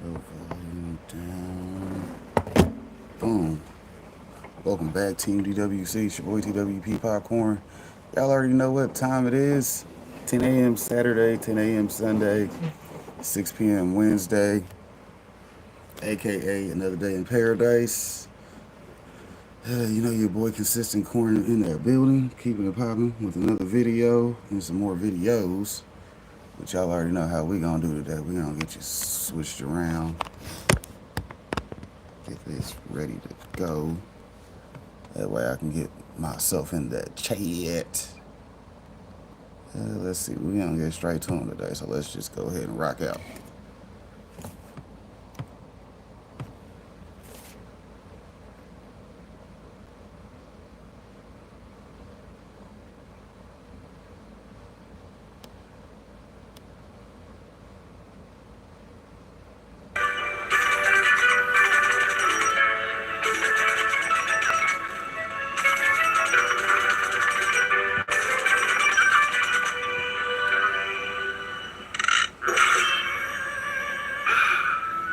Low volume down. Boom. Welcome back, Team DWC. It's your boy TWP Popcorn. Y'all already know what time it is. 10 a.m. Saturday, 10 a.m. Sunday, 6 p.m. Wednesday, aka another day in paradise. You know your boy Consistent Corn in that building, keeping it popping with another video and some more videos. But y'all already know how we gonna do today. We gonna get you switched around, get this ready to go. That way I can get myself in that chat. Let's see, we gonna get straight to them today, so let's just go ahead and rock out.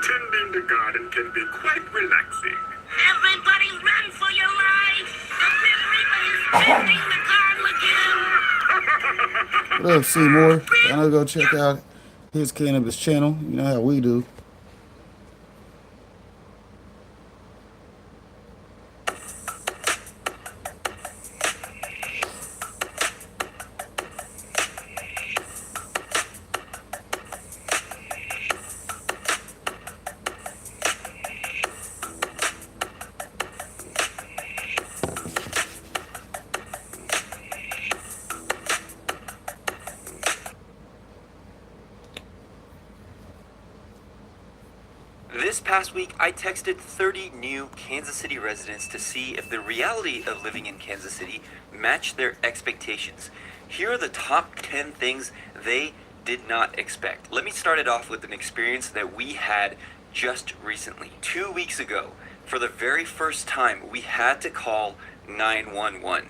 Tending the garden can be quite relaxing. Everybody run for your life! The Grim Reaper is tending the garden again! What up, Seymour? I know go check out his cannabis channel. You know how we do. This past week, I texted 30 new Kansas City residents to see if the reality of living in Kansas City matched their expectations. Here are the top 10 things they did not expect. Let me start it off with an experience that we had just recently. 2 weeks ago, for the very first time, we had to call 911.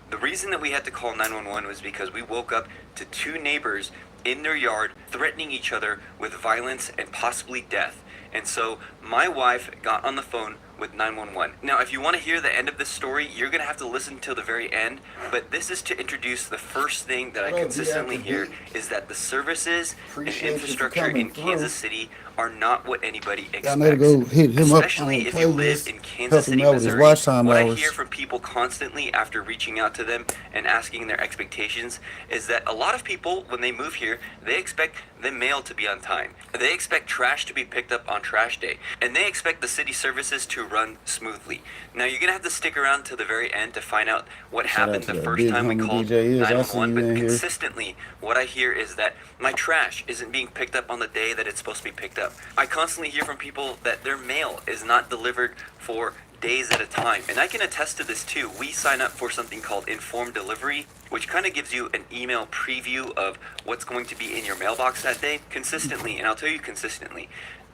The reason that we had to call 911 was because we woke up to two neighbors in their yard threatening each other with violence and possibly death. And so my wife got on the phone with 911. Now, if you want to hear the end of this story, you're going to have to listen till the very end. But this is to introduce the first thing that I consistently hear is that the services and infrastructure in Kansas City are not what anybody expects. Y'all know to go hit him up on Especially if you live playlist. in Kansas Help City, him out with his Missouri. watch time What I hours. hear from people constantly after reaching out to them and asking their expectations is that a lot of people, when they move here, they expect the mail to be on time. They expect trash to be picked up on trash day. And they expect the city services to run smoothly. Now, you're going to have to stick around to the very end to find out what Shout out happened to the that first big time we homie called DJ is. I see 911. you But in here. consistently, what I hear is that my trash isn't being picked up on the day that it's supposed to be picked up. I constantly hear from people that their mail is not delivered for days at a time. And I can attest to this too. We sign up for something called informed delivery, which kind of gives you an email preview of what's going to be in your mailbox that day consistently. And I'll tell you consistently,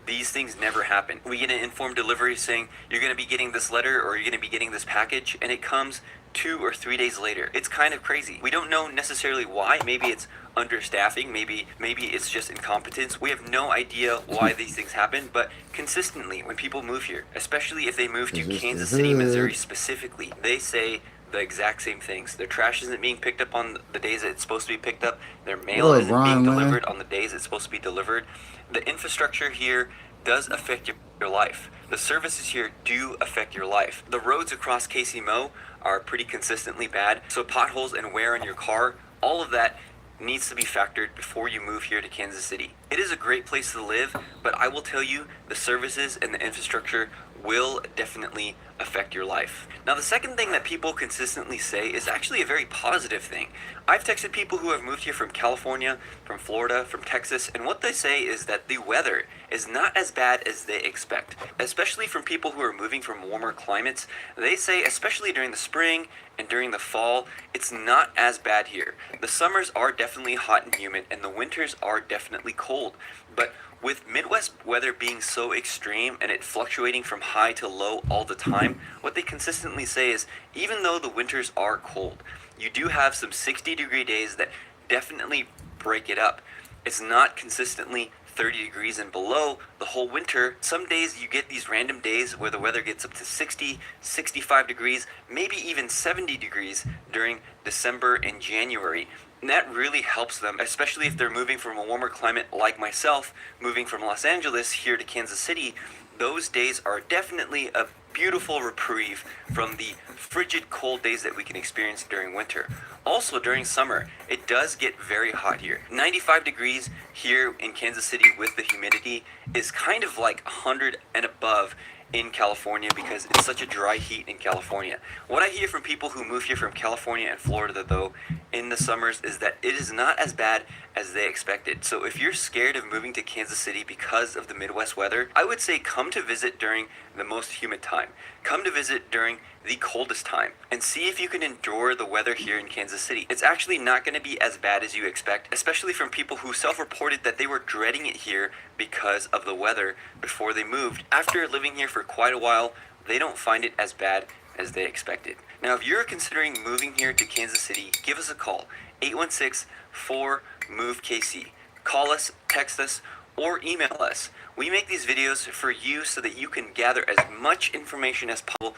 these things never happen. We get an informed delivery saying you're going to be getting this letter or you're going to be getting this package, and it comes 2 or 3 days later. It's kind of crazy. We don't know necessarily why. Maybe it's understaffing, maybe it's just incompetence. We have no idea why these things happen, but consistently when people move here, especially if they move to Kansas City, Missouri specifically, they say the exact same things. Their trash isn't being picked up on the days that it's supposed to be picked up. Their mail What up, isn't Brian, being man? delivered on the days it's supposed to be delivered. The infrastructure here does affect your life. The services here do affect your life. The roads across kcmo are pretty consistently bad, so potholes and wear on your car, all of that needs to be factored before you move here to Kansas City. It is a great place to live, but I will tell you, the services and the infrastructure will definitely affect your life. Now, the second thing that people consistently say is actually a very positive thing. I've texted people who have moved here from California, from Florida, from Texas, and what they say is that the weather is not as bad as they expect. Especially from people who are moving from warmer climates, they say, especially during the spring and during the fall, it's not as bad here. The summers are definitely hot and humid, and the winters are definitely cold. But with Midwest weather being so extreme and it fluctuating from high to low all the time, what they consistently say is, even though the winters are cold, you do have some 60-degree days that definitely break it up. It's not consistently 30 degrees and below the whole winter. Some days you get these random days where the weather gets up to 60, 65 degrees, maybe even 70 degrees during December and January. And that really helps them, especially if they're moving from a warmer climate like myself, moving from Los Angeles here to Kansas City. Those days are definitely a beautiful reprieve from the frigid cold days that we can experience during winter. Also during summer, it does get very hot here. 95 degrees here in Kansas City with the humidity is kind of like 100 and above in California because it's such a dry heat in California. What I hear from people who move here from California and Florida though in the summers is that it is not as bad as they expected. So if you're scared of moving to Kansas City because of the Midwest weather, I would say come to visit during the most humid time. Come to visit during the coldest time and see if you can endure the weather here in Kansas City. It's actually not going to be as bad as you expect, especially from people who self-reported that they were dreading it here because of the weather before they moved. After living here for quite a while, they don't find it as bad as they expected. Now, if you're considering moving here to Kansas City, give us a call, 816-4-MOVE-KC. Call us, text us, or email us. We make these videos for you so that you can gather as much information as possible.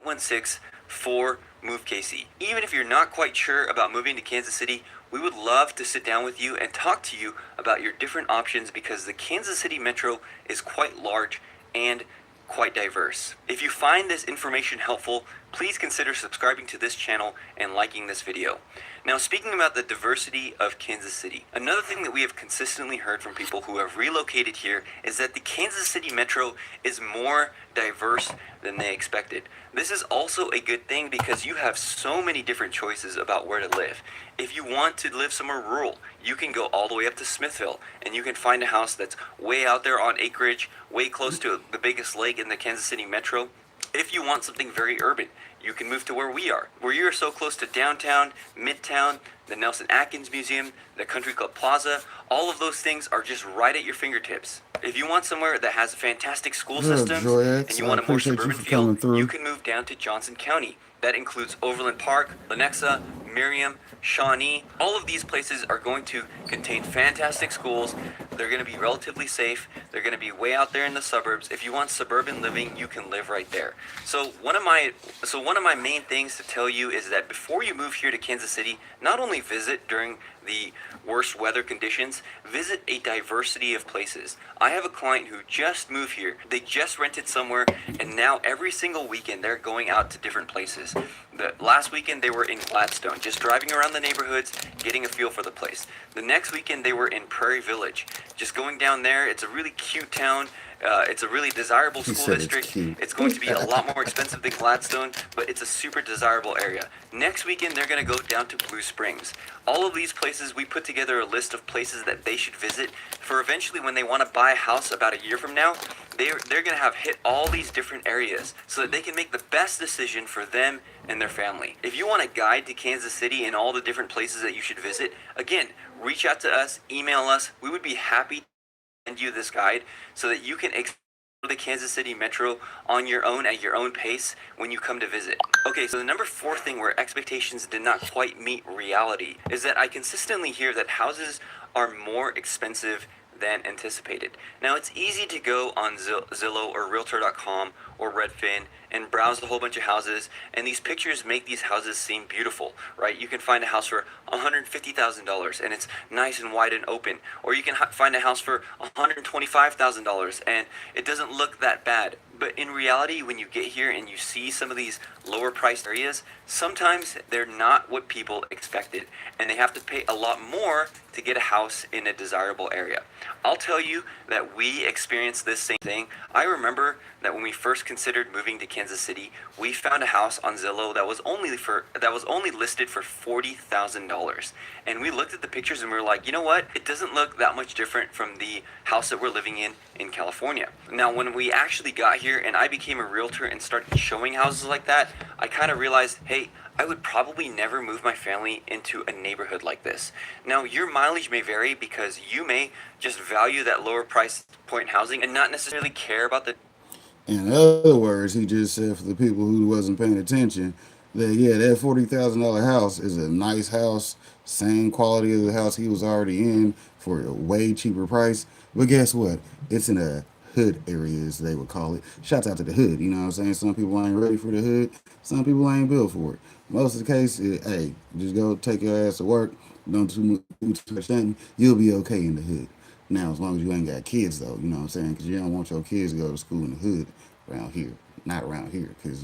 816-4-MOVE-KC. Even if you're not quite sure about moving to Kansas City, we would love to sit down with you and talk to you about your different options because the Kansas City Metro is quite large and quite diverse. If you find this information helpful, please consider subscribing to this channel and liking this video. Now, speaking about the diversity of Kansas City, another thing that we have consistently heard from people who have relocated here is that the Kansas City Metro is more diverse than they expected. This is also a good thing because you have so many different choices about where to live. If you want to live somewhere rural, you can go all the way up to Smithville and you can find a house that's way out there on acreage, way close to the biggest lake in the Kansas City Metro. If you want something very urban, you can move to where we are. Where you are so close to downtown, midtown, the Nelson Atkins Museum, the Country Club Plaza, all of those things are just right at your fingertips. If you want somewhere that has fantastic school systems and you want a more suburban feel, you can move down to Johnson County. That includes Overland Park, Lenexa, Miriam, Shawnee. All of these places are going to contain fantastic schools. They're going to be relatively safe. They're going to be way out there in the suburbs. If you want suburban living, you can live right there. So one of my main things to tell you is that before you move here to Kansas City, not only visit during the worst weather conditions, visit a diversity of places. I have a client who just moved here. They just rented somewhere, and now every single weekend they're going out to different places. The last weekend they were in Gladstone, just driving around the neighborhoods, getting a feel for the place. The next weekend they were in Prairie Village, just going down there. It's a really cute town. It's a really desirable school district. It's going to be a lot more expensive than Gladstone, but it's a super desirable area. Next weekend, they're going to go down to Blue Springs. All of these places, we put together a list of places that they should visit for eventually when they want to buy a house about a year from now. They're going to have hit all these different areas so that they can make the best decision for them and their family. If you want a guide to Kansas City and all the different places that you should visit, again, reach out to us, email us. We would be happy to send you this guide so that you can explore the Kansas City Metro on your own at your own pace when you come to visit. Okay, so the number 4 thing where expectations did not quite meet reality is that I consistently hear that houses are more expensive than anticipated. Now, it's easy to go on Zillow or Realtor.com or Redfin and browse a whole bunch of houses, and these pictures make these houses seem beautiful, right? You can find a house for $150,000 and it's nice and wide and open, or you can find a house for $125,000 and it doesn't look that bad. But in reality, when you get here and you see some of these lower priced areas, sometimes they're not what people expected, and they have to pay a lot more to get a house in a desirable area. I'll tell you that we experienced this same thing. I remember that when we first considered moving to Kansas City, we found a house on Zillow that was only listed for $40,000. And we looked at the pictures and we were like, you know what? It doesn't look that much different from the house that we're living in California. Now, when we actually got here and I became a realtor and started showing houses like that, I kind of realized, hey, I would probably never move my family into a neighborhood like this. Now, your mileage may vary because you may just value that lower price point housing and not necessarily care about the... In other words, he just said for the people who wasn't paying attention, That $40,000 house is a nice house, same quality of the house he was already in for a way cheaper price. But guess what? It's in a hood area, as they would call it. Shouts out to the hood. You know what I'm saying? Some people ain't ready for the hood. Some people ain't built for it. Most of the case, hey, just go take your ass to work. Don't do too much thing. You'll be okay in the hood. Now, as long as you ain't got kids, though, you know what I'm saying? Because you don't want your kids to go to school in the hood around here. Not around here, because,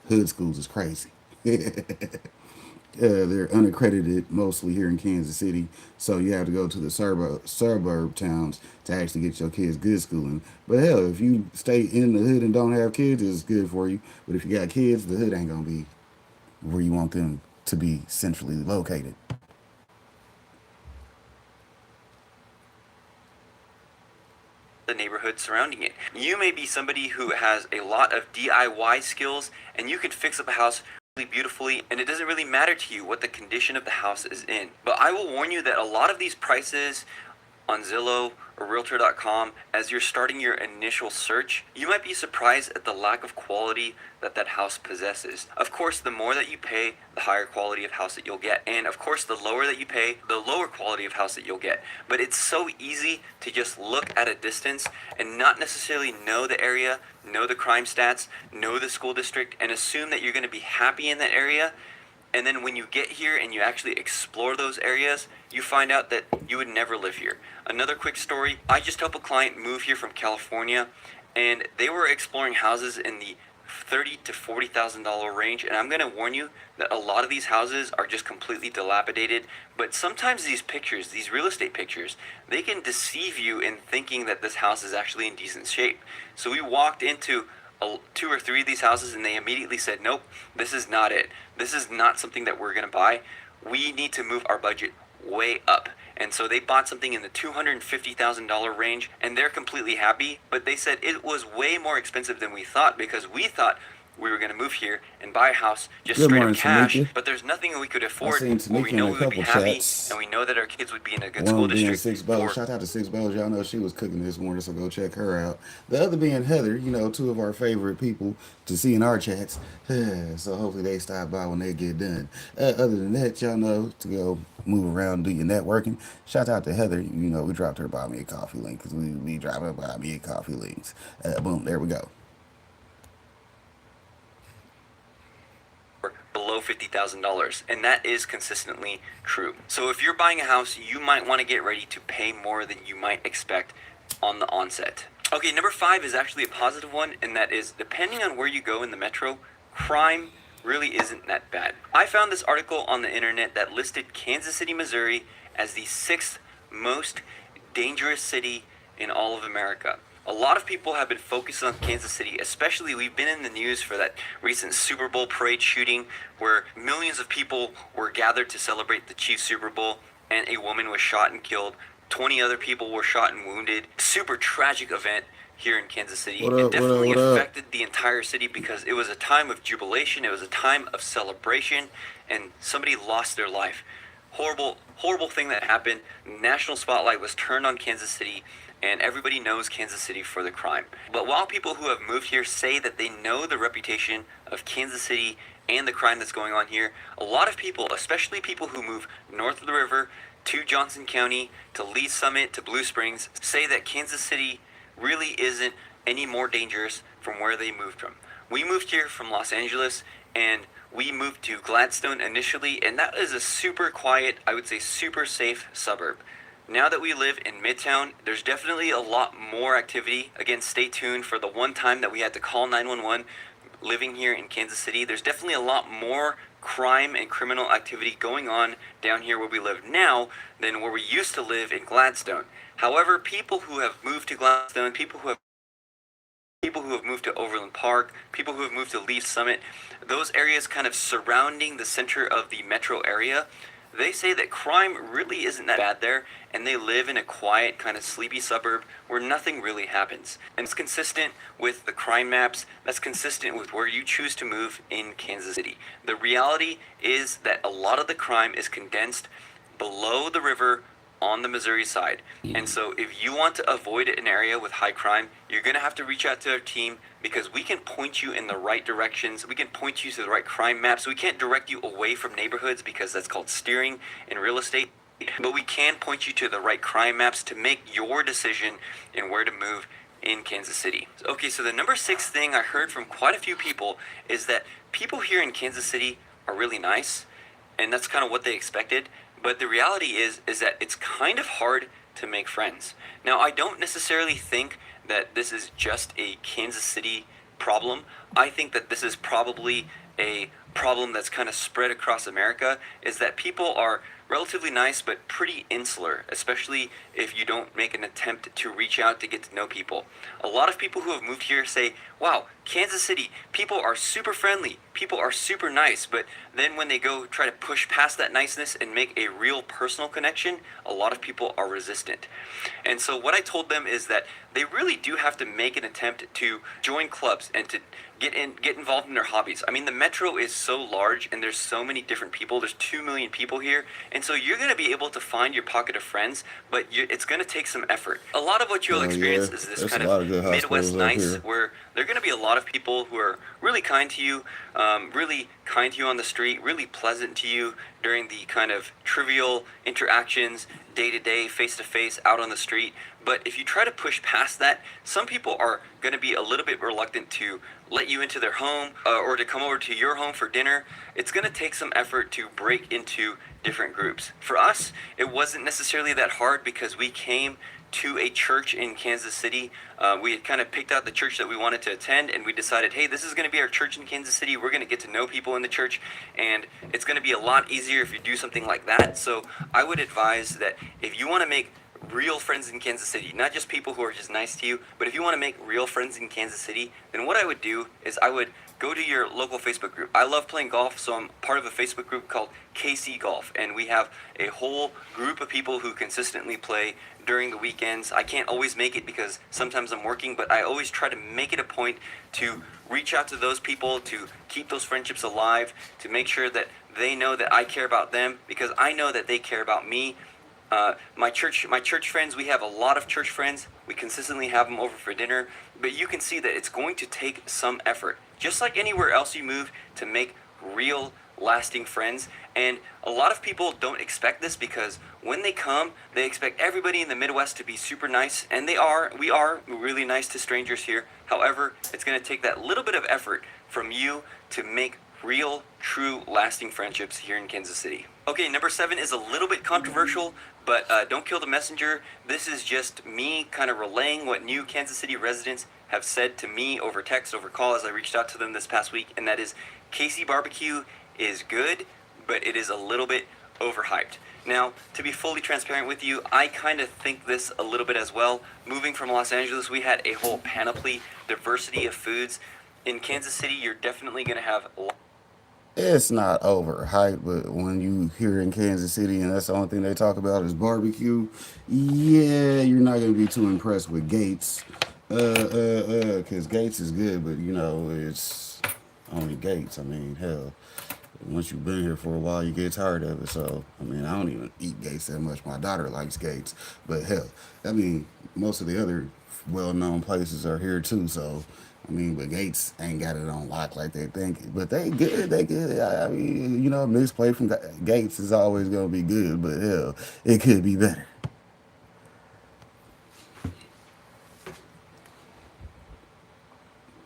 hood schools is crazy. They're unaccredited mostly here in Kansas City, so you have to go to the suburb towns to actually get your kids good schooling. But hell, if you stay in the hood and don't have kids, it's good for you. But if you got kids, the hood ain't gonna be where you want them to be centrally located. The neighborhood surrounding it. You may be somebody who has a lot of DIY skills and you can fix up a house really beautifully, and it doesn't really matter to you what the condition of the house is in. But I will warn you that a lot of these prices on Zillow or Realtor.com, as you're starting your initial search, you might be surprised at the lack of quality that that house possesses. Of course, the more that you pay, the higher quality of house that you'll get. And of course, the lower that you pay, the lower quality of house that you'll get. But it's so easy to just look at a distance and not necessarily know the area, know the crime stats, know the school district, and assume that you're going to be happy in that area. And then when you get here and you actually explore those areas, you find out that you would never live here. Another quick story, I just helped a client move here from California, and they were exploring houses in the $30,000 to $40,000 range, and I'm going to warn you that a lot of these houses are just completely dilapidated. But sometimes these pictures, these real estate pictures, they can deceive you in thinking that this house is actually in decent shape. So we walked into 2 or 3 of these houses and they immediately said, nope, this is not it. This is not something that we're going to buy. We need to move our budget way up. And so they bought something in the $250,000 range and they're completely happy. But they said it was way more expensive than we thought, because we thought we were going to move here and buy a house just Good straight up morning, cash, Tamika. but there's nothing we could I afford seen where we Tamika know in a we would be couple happy chats. and we know that our kids would be in a good school One being district. Six Bells. For Shout out to Six Bells. Y'all know she was cooking this morning, so go check her out. The other being Heather, two of our favorite people to see in our chats. So hopefully they stop by when they get done. Other than that, y'all know to go move around and do your networking. Shout out to Heather. We dropped her Buy Me a Coffee link, because we be dropping Buy Me a Coffee links. Boom, there we go. below $50,000, and that is consistently true. So if you're buying a house, you might want to get ready to pay more than you might expect on the onset. Okay, number 5 is actually a positive one, and that is, depending on where you go in the metro, crime really isn't that bad. I found this article on the internet that listed Kansas City, Missouri as the 6th most dangerous city in all of America. A lot of people have been focused on Kansas City, especially we've been in the news for that recent Super Bowl parade shooting where millions of people were gathered to celebrate the Chiefs Super Bowl and a woman was shot and killed. 20 other people were shot and wounded. Super tragic event here in Kansas City. What up, It definitely what up, what up? affected the entire city because it was a time of jubilation, it was a time of celebration, and somebody lost their life. Horrible thing that happened. National spotlight was turned on Kansas City, and everybody knows Kansas City for the crime. But while people who have moved here say that they know the reputation of Kansas City and the crime that's going on here, a lot of people, especially people who move north of the river to Johnson County, to Lee Summit, to Blue Springs, say that Kansas City really isn't any more dangerous from where they moved from. We moved here from Los Angeles, and we moved to Gladstone initially, and that is a super quiet, I would say super safe suburb. Now that we live in Midtown, there's definitely a lot more activity. Again, stay tuned for the one time that we had to call 911 living here in Kansas City. There's definitely a lot more crime and criminal activity going on down here where we live now than where we used to live in Gladstone. However, people who have moved to Gladstone, people who have moved to Overland Park, people who have moved to Leaf Summit, those areas kind of surrounding the center of the metro area, they say that crime really isn't that bad there, and they live in a quiet, kind of sleepy suburb where nothing really happens. And it's consistent with the crime maps, that's consistent with where you choose to move in Kansas City. The reality is that a lot of the crime is condensed below the river on the Missouri side. And so if you want to avoid an area with high crime, you're going to have to reach out to our team, because we can point you in the right directions. We can point you to the right crime maps. We can't direct you away from neighborhoods, because that's called steering in real estate. But we can point you to the right crime maps to make your decision in where to move in Kansas City. Okay, so the number 6 thing I heard from quite a few people is that people here in Kansas City are really nice, and that's kind of what they expected. But the reality is that it's kind of hard to make friends. Now, I don't necessarily think that this is just a Kansas City problem. I think that this is probably a problem that's kind of spread across America, is that people are relatively nice but pretty insular, especially if you don't make an attempt to reach out to get to know people. A lot of people who have moved here say, wow, Kansas City, people are super friendly, people are super nice, but then when they go try to push past that niceness and make a real personal connection, a lot of people are resistant. And so what I told them is that they really do have to make an attempt to join clubs and to get involved in their hobbies. I mean, the metro is so large and there's so many different people. There's 2 million people here. And so you're going to be able to find your pocket of friends, but it's going to take some effort. A lot of what you'll experience is this kind of Midwest nice, where there are going to be a lot of people who are really kind to you, on the street, really pleasant to you during the kind of trivial interactions, day-to-day, face-to-face, out on the street. But if you try to push past that, some people are going to be a little bit reluctant to let you into their home or to come over to your home for dinner. It's going to take some effort to break into different groups. For us, it wasn't necessarily that hard, because we came to a church in Kansas City. We had kind of picked out the church that we wanted to attend, and we decided, hey, this is going to be our church in Kansas City. We're going to get to know people in the church, and it's going to be a lot easier if you do something like that. So I would advise that if you want to make real friends in Kansas City, not just people who are just nice to you, but if you want to make real friends in Kansas City, then what I would do is I would go to your local Facebook group. I love playing golf, so I'm part of a Facebook group called KC Golf, and we have a whole group of people who consistently play during the weekends. I can't always make it because sometimes I'm working, but I always try to make it a point to reach out to those people, to keep those friendships alive, to make sure that they know that I care about them, because I know that they care about me. My church friends, we have a lot of church friends. We consistently have them over for dinner, but you can see that it's going to take some effort, just like anywhere else you move, to make real lasting friends. And a lot of people don't expect this, because when they come, they expect everybody in the Midwest to be super nice, and we are really nice to strangers here. However, it's going to take that little bit of effort from you to make real, true, lasting friendships here in Kansas City. Okay, number 7 is a little bit controversial, but don't kill the messenger. This is just me kind of relaying what new Kansas City residents have said to me over text, over call, as I reached out to them this past week, and that is KC barbecue is good, but it is a little bit overhyped. Now, to be fully transparent with you, I kind of think this a little bit as well. Moving from Los Angeles, we had a whole panoply, diversity of foods. In Kansas City, you're definitely going to have It's not overhyped, but when you hear in Kansas City and that's the only thing they talk about is barbecue, yeah, you're not gonna be too impressed with Gates. Cause Gates is good, but it's only Gates. I mean, hell, once you've been here for a while, you get tired of it. So, I mean, I don't even eat Gates that much. My daughter likes Gates, but hell, I mean, most of the other well-known places are here too. So, I mean, but Gates ain't got it on lock like they think. But they good, they good. I mean, mixed play from Gates is always gonna be good, but hell, it could be better.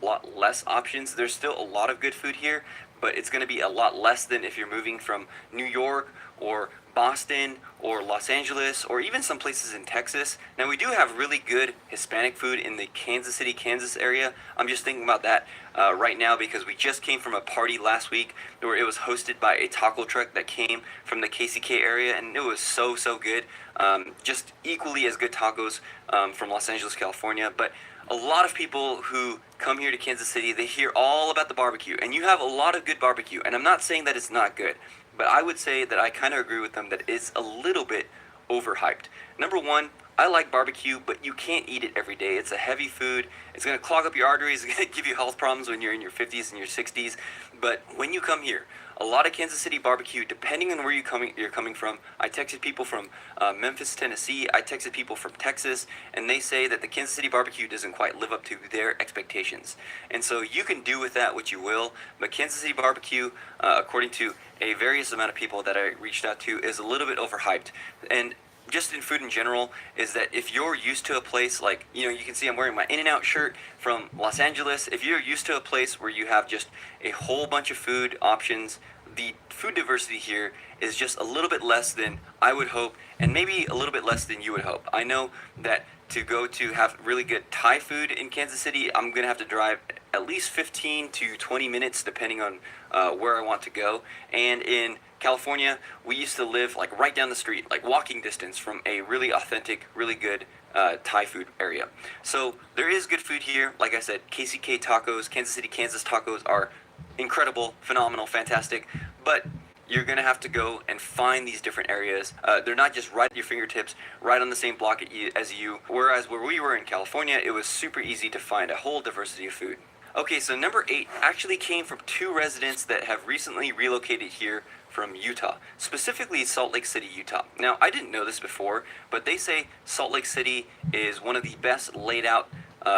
lot less options. There's still a lot of good food here, but it's going to be a lot less than if you're moving from New York or Boston or Los Angeles or even some places in Texas. Now, we do have really good Hispanic food in the Kansas City, Kansas area. I'm just thinking about that right now because we just came from a party last week where it was hosted by a taco truck that came from the KCK area, and it was so good. Just equally as good tacos from Los Angeles, California. But a lot of people who come here to Kansas City, they hear all about the barbecue, and you have a lot of good barbecue. And I'm not saying that it's not good, but I would say that I kind of agree with them that it's a little bit overhyped. Number one, I like barbecue, but you can't eat it every day. It's a heavy food. It's going to clog up your arteries. It's going to give you health problems when you're in your 50s and your 60s. But when you come here, a lot of Kansas City barbecue, depending on where you're coming from. I texted people from Memphis, Tennessee. I texted people from Texas, and they say that the Kansas City barbecue doesn't quite live up to their expectations. And so you can do with that what you will, but Kansas City barbecue, according to a various amount of people that I reached out to, is a little bit overhyped. And just in food in general, is that if you're used to a place like, you can see I'm wearing my In-N-Out shirt from Los Angeles. If you're used to a place where you have just a whole bunch of food options, the food diversity here is just a little bit less than I would hope, and maybe a little bit less than you would hope. I know that to go to have really good Thai food in Kansas City, I'm going to have to drive at least 15 to 20 minutes depending on where I want to go. And in California, we used to live like right down the street, like walking distance from a really authentic, really good Thai food area. So there is good food here. Like I said, KCK tacos, Kansas City, Kansas tacos are incredible, phenomenal, fantastic. But you're going to have to go and find these different areas. They're not just right at your fingertips, right on the same block as you. Whereas where we were in California, it was super easy to find a whole diversity of food. Okay, so number 8 actually came from 2 residents that have recently relocated here from Utah, specifically Salt Lake City, Utah. Now, I didn't know this before, but they say Salt Lake City is one of the best laid out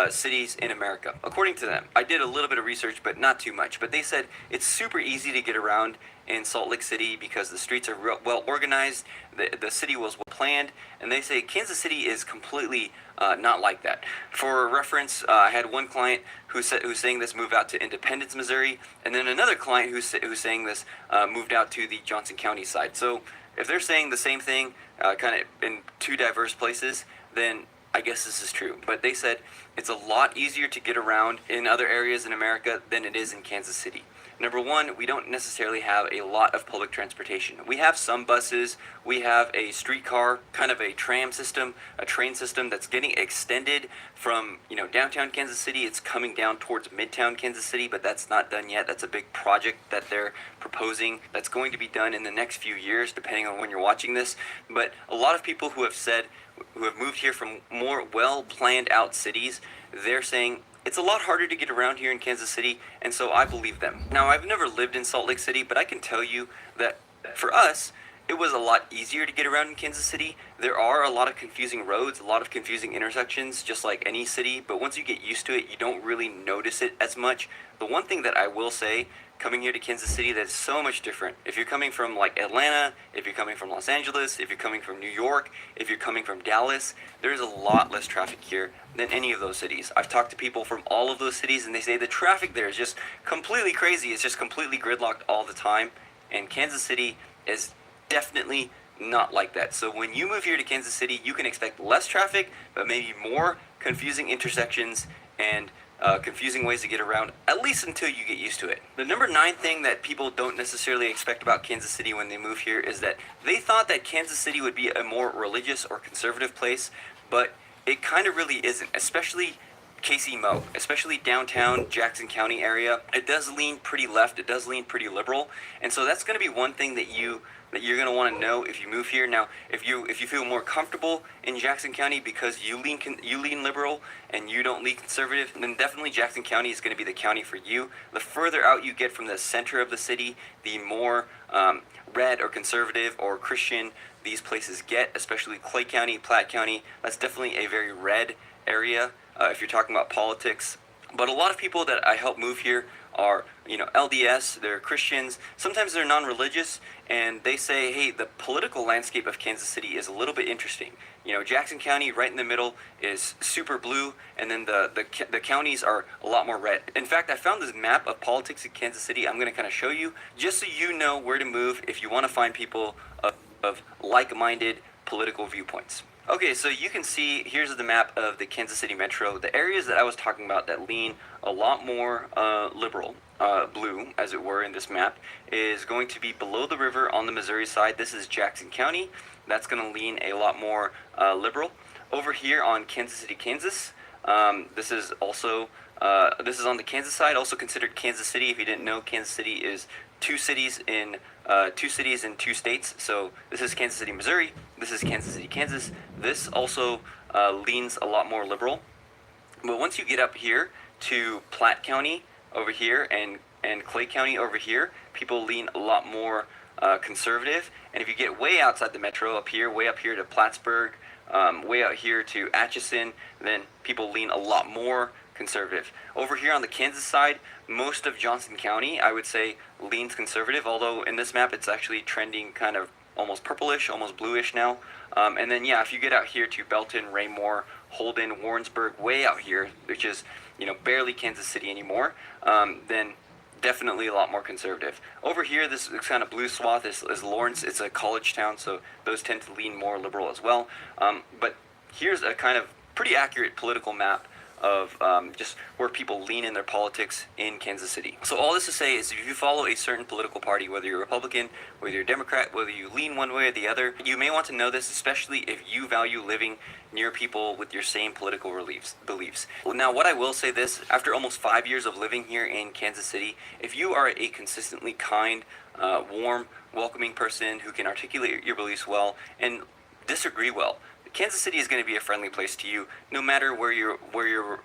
cities in America, according to them. I did a little bit of research, but not too much. But they said it's super easy to get around in Salt Lake City because the streets are well organized, the city was well planned, and they say Kansas City is completely not like that. For reference, I had one client who's saying this moved out to Independence, Missouri, and then another client who's saying this moved out to the Johnson County side. So if they're saying the same thing, kind of in 2 diverse places, then I guess this is true. But they said it's a lot easier to get around in other areas in America than it is in Kansas City. Number one, we don't necessarily have a lot of public transportation. We have some buses, we have a streetcar, kind of a tram system, a train system that's getting extended from, downtown Kansas City. It's coming down towards midtown Kansas City, but that's not done yet. That's a big project that they're proposing that's going to be done in the next few years, depending on when you're watching this. But a lot of people who have moved here from more well-planned out cities, they're saying it's a lot harder to get around here in Kansas City, and so I believe them. Now, I've never lived in Salt Lake City, but I can tell you that for us, it was a lot easier to get around in Kansas City. There are a lot of confusing roads, a lot of confusing intersections, just like any city, but once you get used to it, you don't really notice it as much. The one thing that I will say, coming here to Kansas City, that's so much different. If you're coming from like Atlanta, if you're coming from Los Angeles, if you're coming from New York, if you're coming from Dallas, there's a lot less traffic here than any of those cities. I've talked to people from all of those cities, and they say the traffic there is just completely crazy. It's just completely gridlocked all the time, and Kansas City is definitely not like that. So when you move here to Kansas City, you can expect less traffic, but maybe more confusing intersections and confusing ways to get around, at least until you get used to it. The number 9 thing that people don't necessarily expect about Kansas City when they move here is that they thought that Kansas City would be a more religious or conservative place, but it kind of really isn't, especially kcmo, especially downtown Jackson County area. It does lean pretty left, it does lean pretty liberal, and so that's going to be one thing that you're going to want to know if you move here. Now, if you feel more comfortable in Jackson County because you lean liberal and you don't lean conservative, then definitely Jackson County is going to be the county for you. The further out you get from the center of the city, the more red or conservative or Christian these places get, especially Clay County, Platte County. That's definitely a very red area if you're talking about politics. But a lot of people that I help move here are, LDS, they're Christians, sometimes they're non-religious, and they say, hey, the political landscape of Kansas City is a little bit interesting. Jackson County, right in the middle, is super blue, and then the counties are a lot more red. In fact, I found this map of politics in Kansas City I'm going to kind of show you, just so you know where to move if you want to find people of like-minded political viewpoints. Okay, so you can see, here's the map of the Kansas City Metro. The areas that I was talking about that lean a lot more liberal, blue, as it were, in this map, is going to be below the river on the Missouri side. This is Jackson County. That's going to lean a lot more liberal. Over here on Kansas City, Kansas, this is also, this is on the Kansas side, also considered Kansas City. If you didn't know, Kansas City is two cities in two states. So this is Kansas City, Missouri. This is Kansas City, Kansas. This also leans a lot more liberal. But once you get up here to Platte County over here and Clay County over here, people lean a lot more conservative. And if you get way outside the metro, way up here to Plattsburgh, way out here to Atchison, then people lean a lot more conservative. Over here on the Kansas side, most of Johnson County, I would say, leans conservative, although in this map it's actually trending kind of almost purplish, almost bluish now. And then, yeah, if you get out here to Belton, Raymore, Holden, Warrensburg, way out here, which is, barely Kansas City anymore, then definitely a lot more conservative. Over here, this kind of blue swath is Lawrence. It's a college town, so those tend to lean more liberal as well. But here's a kind of pretty accurate political map of just where people lean in their politics in Kansas City. So all this to say is, if you follow a certain political party, whether you're Republican, whether you're Democrat, whether you lean one way or the other, you may want to know this, especially if you value living near people with your same political beliefs. Now, what I will say this, after almost 5 years of living here in Kansas City, if you are a consistently kind, warm, welcoming person who can articulate your beliefs well and disagree well, Kansas City is going to be a friendly place to you, no matter where your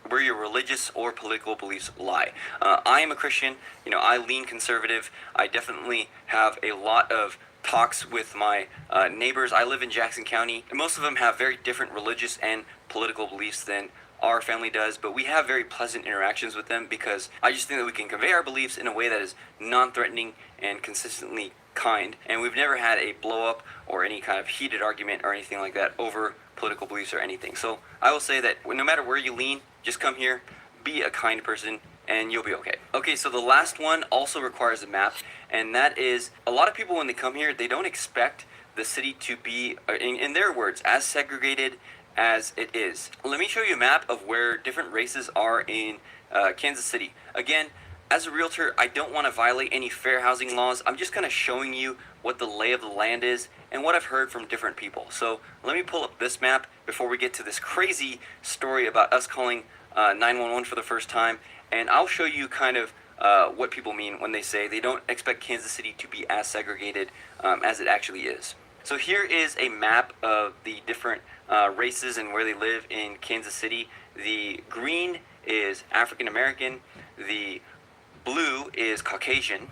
religious or political beliefs lie. I am a Christian. I lean conservative. I definitely have a lot of talks with my neighbors. I live in Jackson County. Most of them have very different religious and political beliefs than our family does, but we have very pleasant interactions with them because I just think that we can convey our beliefs in a way that is non-threatening and consistently kind, and we've never had a blow up or any kind of heated argument or anything like that over political beliefs or anything. So I will say that no matter where you lean, just come here, be a kind person, and you'll be okay. Okay, so the last one also requires a map, and that is, a lot of people when they come here, they don't expect the city to be, in their words, as segregated as it is. Let me show you a map of where different races are in Kansas City. Again, as a realtor, I don't want to violate any fair housing laws. I'm just kind of showing you what the lay of the land is and what I've heard from different people. So let me pull up this map before we get to this crazy story about us calling 911 for the first time. And I'll show you kind of what people mean when they say they don't expect Kansas City to be as segregated as it actually is. So here is a map of the different races and where they live in Kansas City. The green is African American. The blue is Caucasian,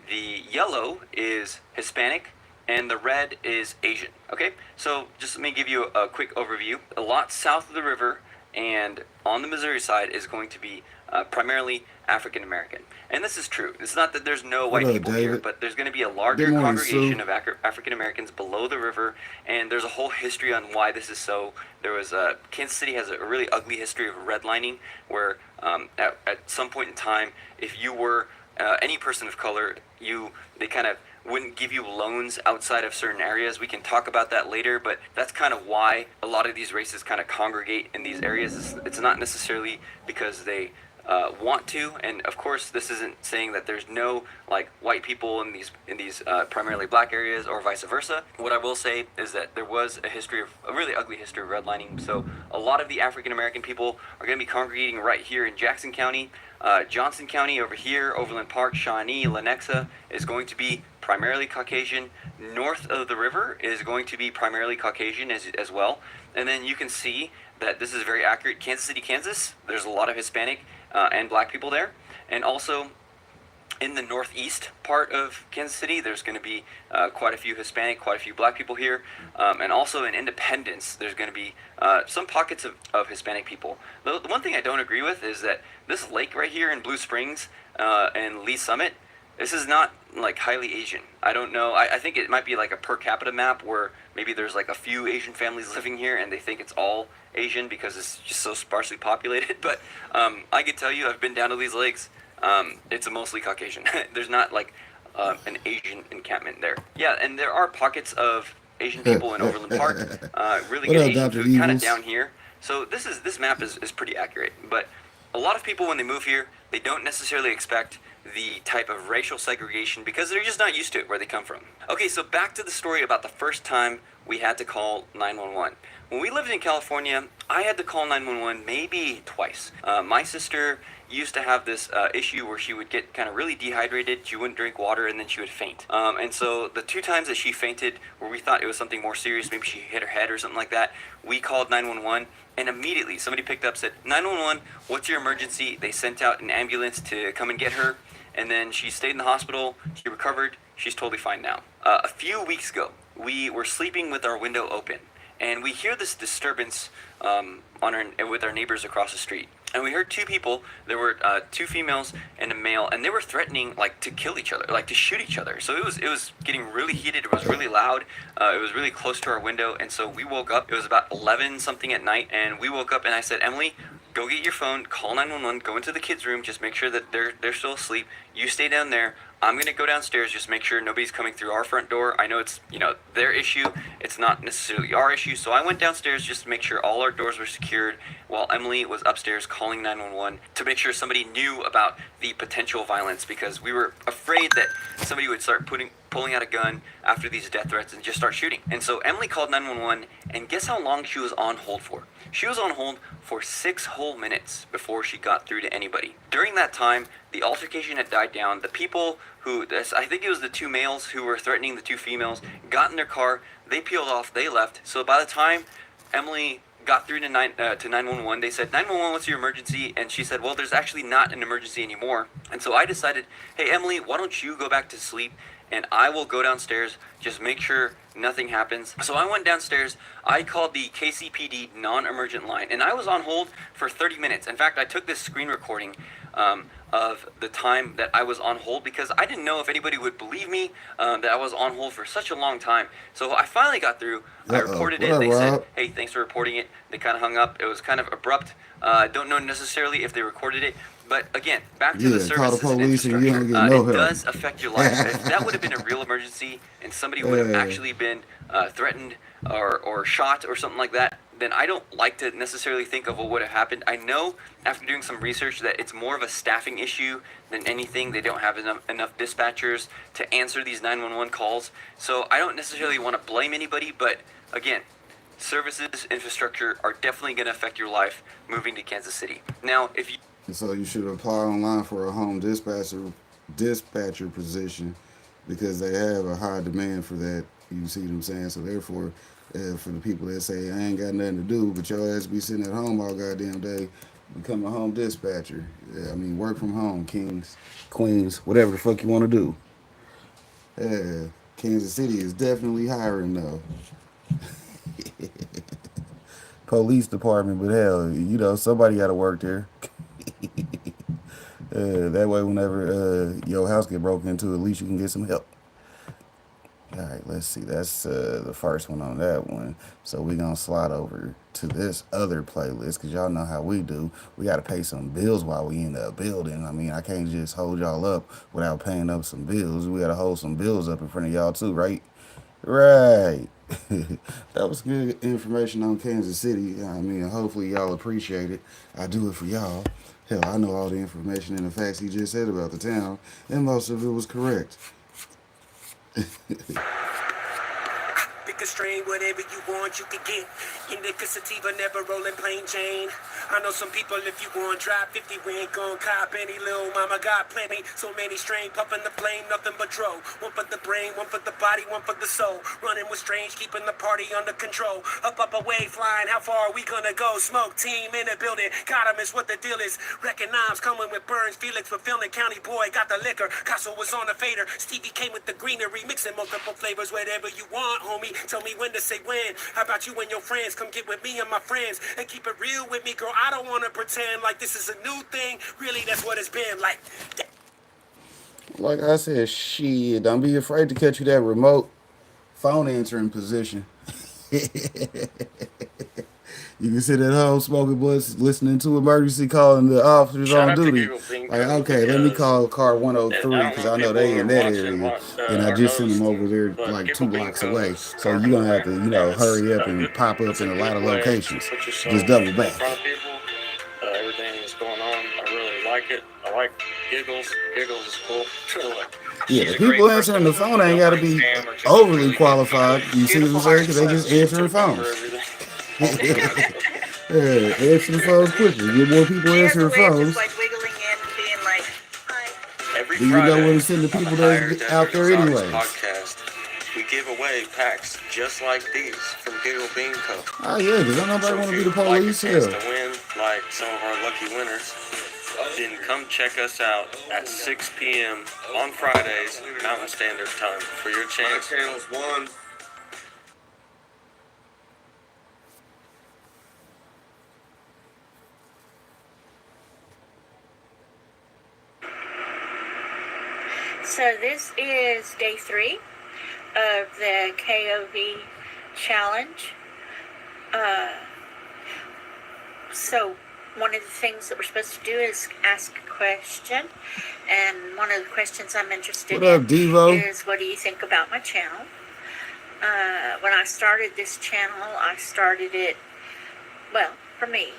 the yellow is Hispanic, and the red is Asian. Okay, so just let me give you a quick overview. A lot south of the river and on the Missouri side is going to be primarily African American. And this is true. It's not that there's no white people here, but there's going to be a larger congregation of African Americans below the river, and there's a whole history on why this is so. There was Kansas City has a really ugly history of redlining, where at some point in time, if you were any person of color, they kind of wouldn't give you loans outside of certain areas. We can talk about that later, but that's kind of why a lot of these races kind of congregate in these areas. It's not necessarily because they want to, and of course this isn't saying that there's no like white people in these primarily black areas or vice versa. What I will say is that there was a really ugly history of redlining, so a lot of the African American people are going to be congregating right here in Jackson County. Johnson County over here, Overland Park, Shawnee, Lenexa is going to be primarily Caucasian. North of the river is going to be primarily Caucasian as well. And then you can see that this is very accurate. Kansas City, Kansas, there's a lot of Hispanic and black people there. And also in the northeast part of Kansas City, there's going to be quite a few Hispanic, quite a few black people here. And also in Independence, there's going to be some pockets of Hispanic people. The one thing I don't agree with is that this lake right here in Blue Springs and Lee Summit, this is not like highly Asian. I don't know. I think it might be like a per capita map where maybe there's like a few Asian families living here and they think it's all Asian because it's just so sparsely populated. But I can tell you, I've been down to these lakes. It's mostly Caucasian. There's not like an Asian encampment there. Yeah, and there are pockets of Asian people in Overland Park. Really good Asian food kind of down here. So this map is pretty accurate. But a lot of people when they move here, they don't necessarily expect the type of racial segregation because they're just not used to it where they come from. Okay, so back to the story about the first time we had to call 911. When we lived in California, I had to call 911 maybe twice. My sister used to have this issue where she would get kind of really dehydrated, she wouldn't drink water, and then she would faint. And so the 2 times that she fainted, where we thought it was something more serious, maybe she hit her head or something like that, we called 911, and immediately somebody picked up, said, 911, what's your emergency? They sent out an ambulance to come and get her, and then she stayed in the hospital, she recovered, she's totally fine now. A few weeks ago, we were sleeping with our window open, and we hear this disturbance with our neighbors across the street. And we heard 2 people. There were 2 females and a male, and they were threatening like to kill each other, like to shoot each other. So it was getting really heated. It was really loud. It was really close to our window, and so we woke up. It was about 11 something at night, and we woke up, and I said, Emily, go get your phone, call 911, go into the kids' room, just make sure that they're still asleep. You stay down there. I'm gonna go downstairs, just make sure nobody's coming through our front door. I know it's, their issue. It's not necessarily our issue. So I went downstairs just to make sure all our doors were secured, while Emily was upstairs calling 911 to make sure somebody knew about the potential violence, because we were afraid that somebody would start pulling out a gun after these death threats and just start shooting. And so Emily called 911, and guess how long she was on hold for? She was on hold for 6 whole minutes before she got through to anybody. During that time, the altercation had died down. The people I think it was the 2 males who were threatening the 2 females, got in their car, they peeled off, they left. So by the time Emily got through to 911, they said, 911, what's your emergency? And she said, well, there's actually not an emergency anymore. And so I decided, hey, Emily, why don't you go back to sleep, and I will go downstairs, just make sure nothing happens. So I went downstairs, I called the KCPD non-emergent line, and I was on hold for 30 minutes. In fact, I took this screen recording of the time that I was on hold, because I didn't know if anybody would believe me that I was on hold for such a long time. So I finally got through. I reported it. They said, hey, thanks for reporting it. They kind of hung up. It was kind of abrupt. I don't know necessarily if they recorded it. But again, back to the services and infrastructure. It does affect your life. If that would have been a real emergency and somebody would have actually been threatened or shot or something like that, then I don't like to necessarily think of what would have happened. I know after doing some research that it's more of a staffing issue than anything. They don't have enough dispatchers to answer these 911 calls. So I don't necessarily want to blame anybody, but again, services, infrastructure are definitely going to affect your life moving to Kansas City. Now, if you... So you should apply online for a home dispatcher position, because they have a high demand for that. You see what I'm saying? So therefore, for the people that say, I ain't got nothing to do, but your ass be sitting at home all goddamn day, become a home dispatcher. Yeah, I mean, work from home, kings, queens, whatever the fuck you want to do. Yeah, Kansas City is definitely hiring though. Police department, but hell, somebody got to work there. That way, whenever your house get broken into, at least you can get some help. All right, let's see. That's the first one on that one. So we're going to slide over to this other playlist, because y'all know how we do. We got to pay some bills while we in the building. I mean, I can't just hold y'all up without paying up some bills. We got to hold some bills up in front of y'all too, right? Right. That was good information on Kansas City. I mean, hopefully y'all appreciate it. I do it for y'all. Hell, I know all the information and the facts he just said about the town, and most of it was correct. Pick a strain, whatever you want, you can get. Indica sativa, never rolling plain Jane. I know some people, if you want drop 50, we ain't gon' cop any. Little mama got plenty, so many strain, puffin' the flame, nothing but dro. One for the brain, one for the body, one for the soul. Running with strange, keeping the party under control. Up, away, flying, how far are we gonna go? Smoke team in the building, got 'em is what the deal is. Wrecking knives, coming with Burns, Felix, fulfilling County boy, got the liquor. Casso was on the fader, Stevie came with the greenery, mixing multiple flavors, whatever you want, homie. Tell me when to say when. How about you and your friends? Come get with me and my friends and keep it real with me, girl. I don't want to pretend like this is a new thing. Really, that's what it's been like. Like I said, shit, don't be afraid to catch you that remote phone answering position. You can sit at home smoking blunts, listening to emergency call, and the officers on duty. Like, okay, let me call car 103, because I know they in that area, and I just sent them over there like 2 blocks away. So you're gonna have to, hurry up and pop up in a lot of locations. Just double back. everything that's going on. I really like it. I like Giggles. Giggles is cool. Yeah, the people answering the phone ain't got to be overly qualified. You see what I'm saying? Because they just answering phones. Yeah, answer the phones quickly. Get more people answering phones. Just like wiggling in and being like, hi. Every Do you know where to send the people that's out there anyways? Podcast, we give away packs just like these from Giggle Bean Co. Oh yeah, because I nobody want to be the Like a police chance here. to win, like some of our lucky winners, then come check us out at 6 p.m. on Fridays, Mountain Standard Time, for your chance. My channel's one. So this is day 3 of the KOV challenge. So one of the things that we're supposed to do is ask a question, and one of the questions I'm interested What up, in Devo? is, what do you think about my channel? When I started this channel, I started it, well, for me,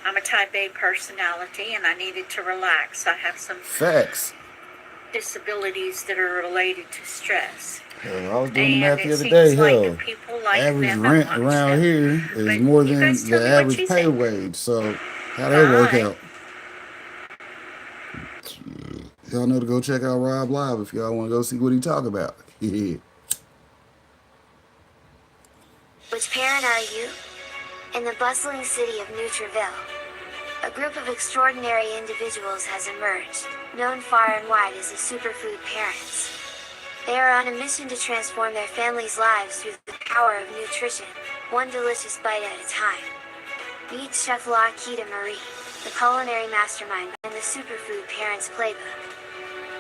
I'm a type A personality and I needed to relax. I have some Facts. disabilities that are related to stress. Hell, I was doing the And math it the other seems day. like Hell, people like average them rent and watch around them. here is But more you than guys tell the me what average you pay think. wage. So how that work Alright. out? Y'all know to go check out Rob Live if y'all want to go see what he talk about. Yeah. Which parent are you? In the bustling city of Nutriville, a group of extraordinary individuals has emerged, known far and wide as the Superfood Parents. They are on a mission to transform their families' lives through the power of nutrition, one delicious bite at a time. Meet Chef Lakita Marie, the culinary mastermind and the Superfood Parents playbook.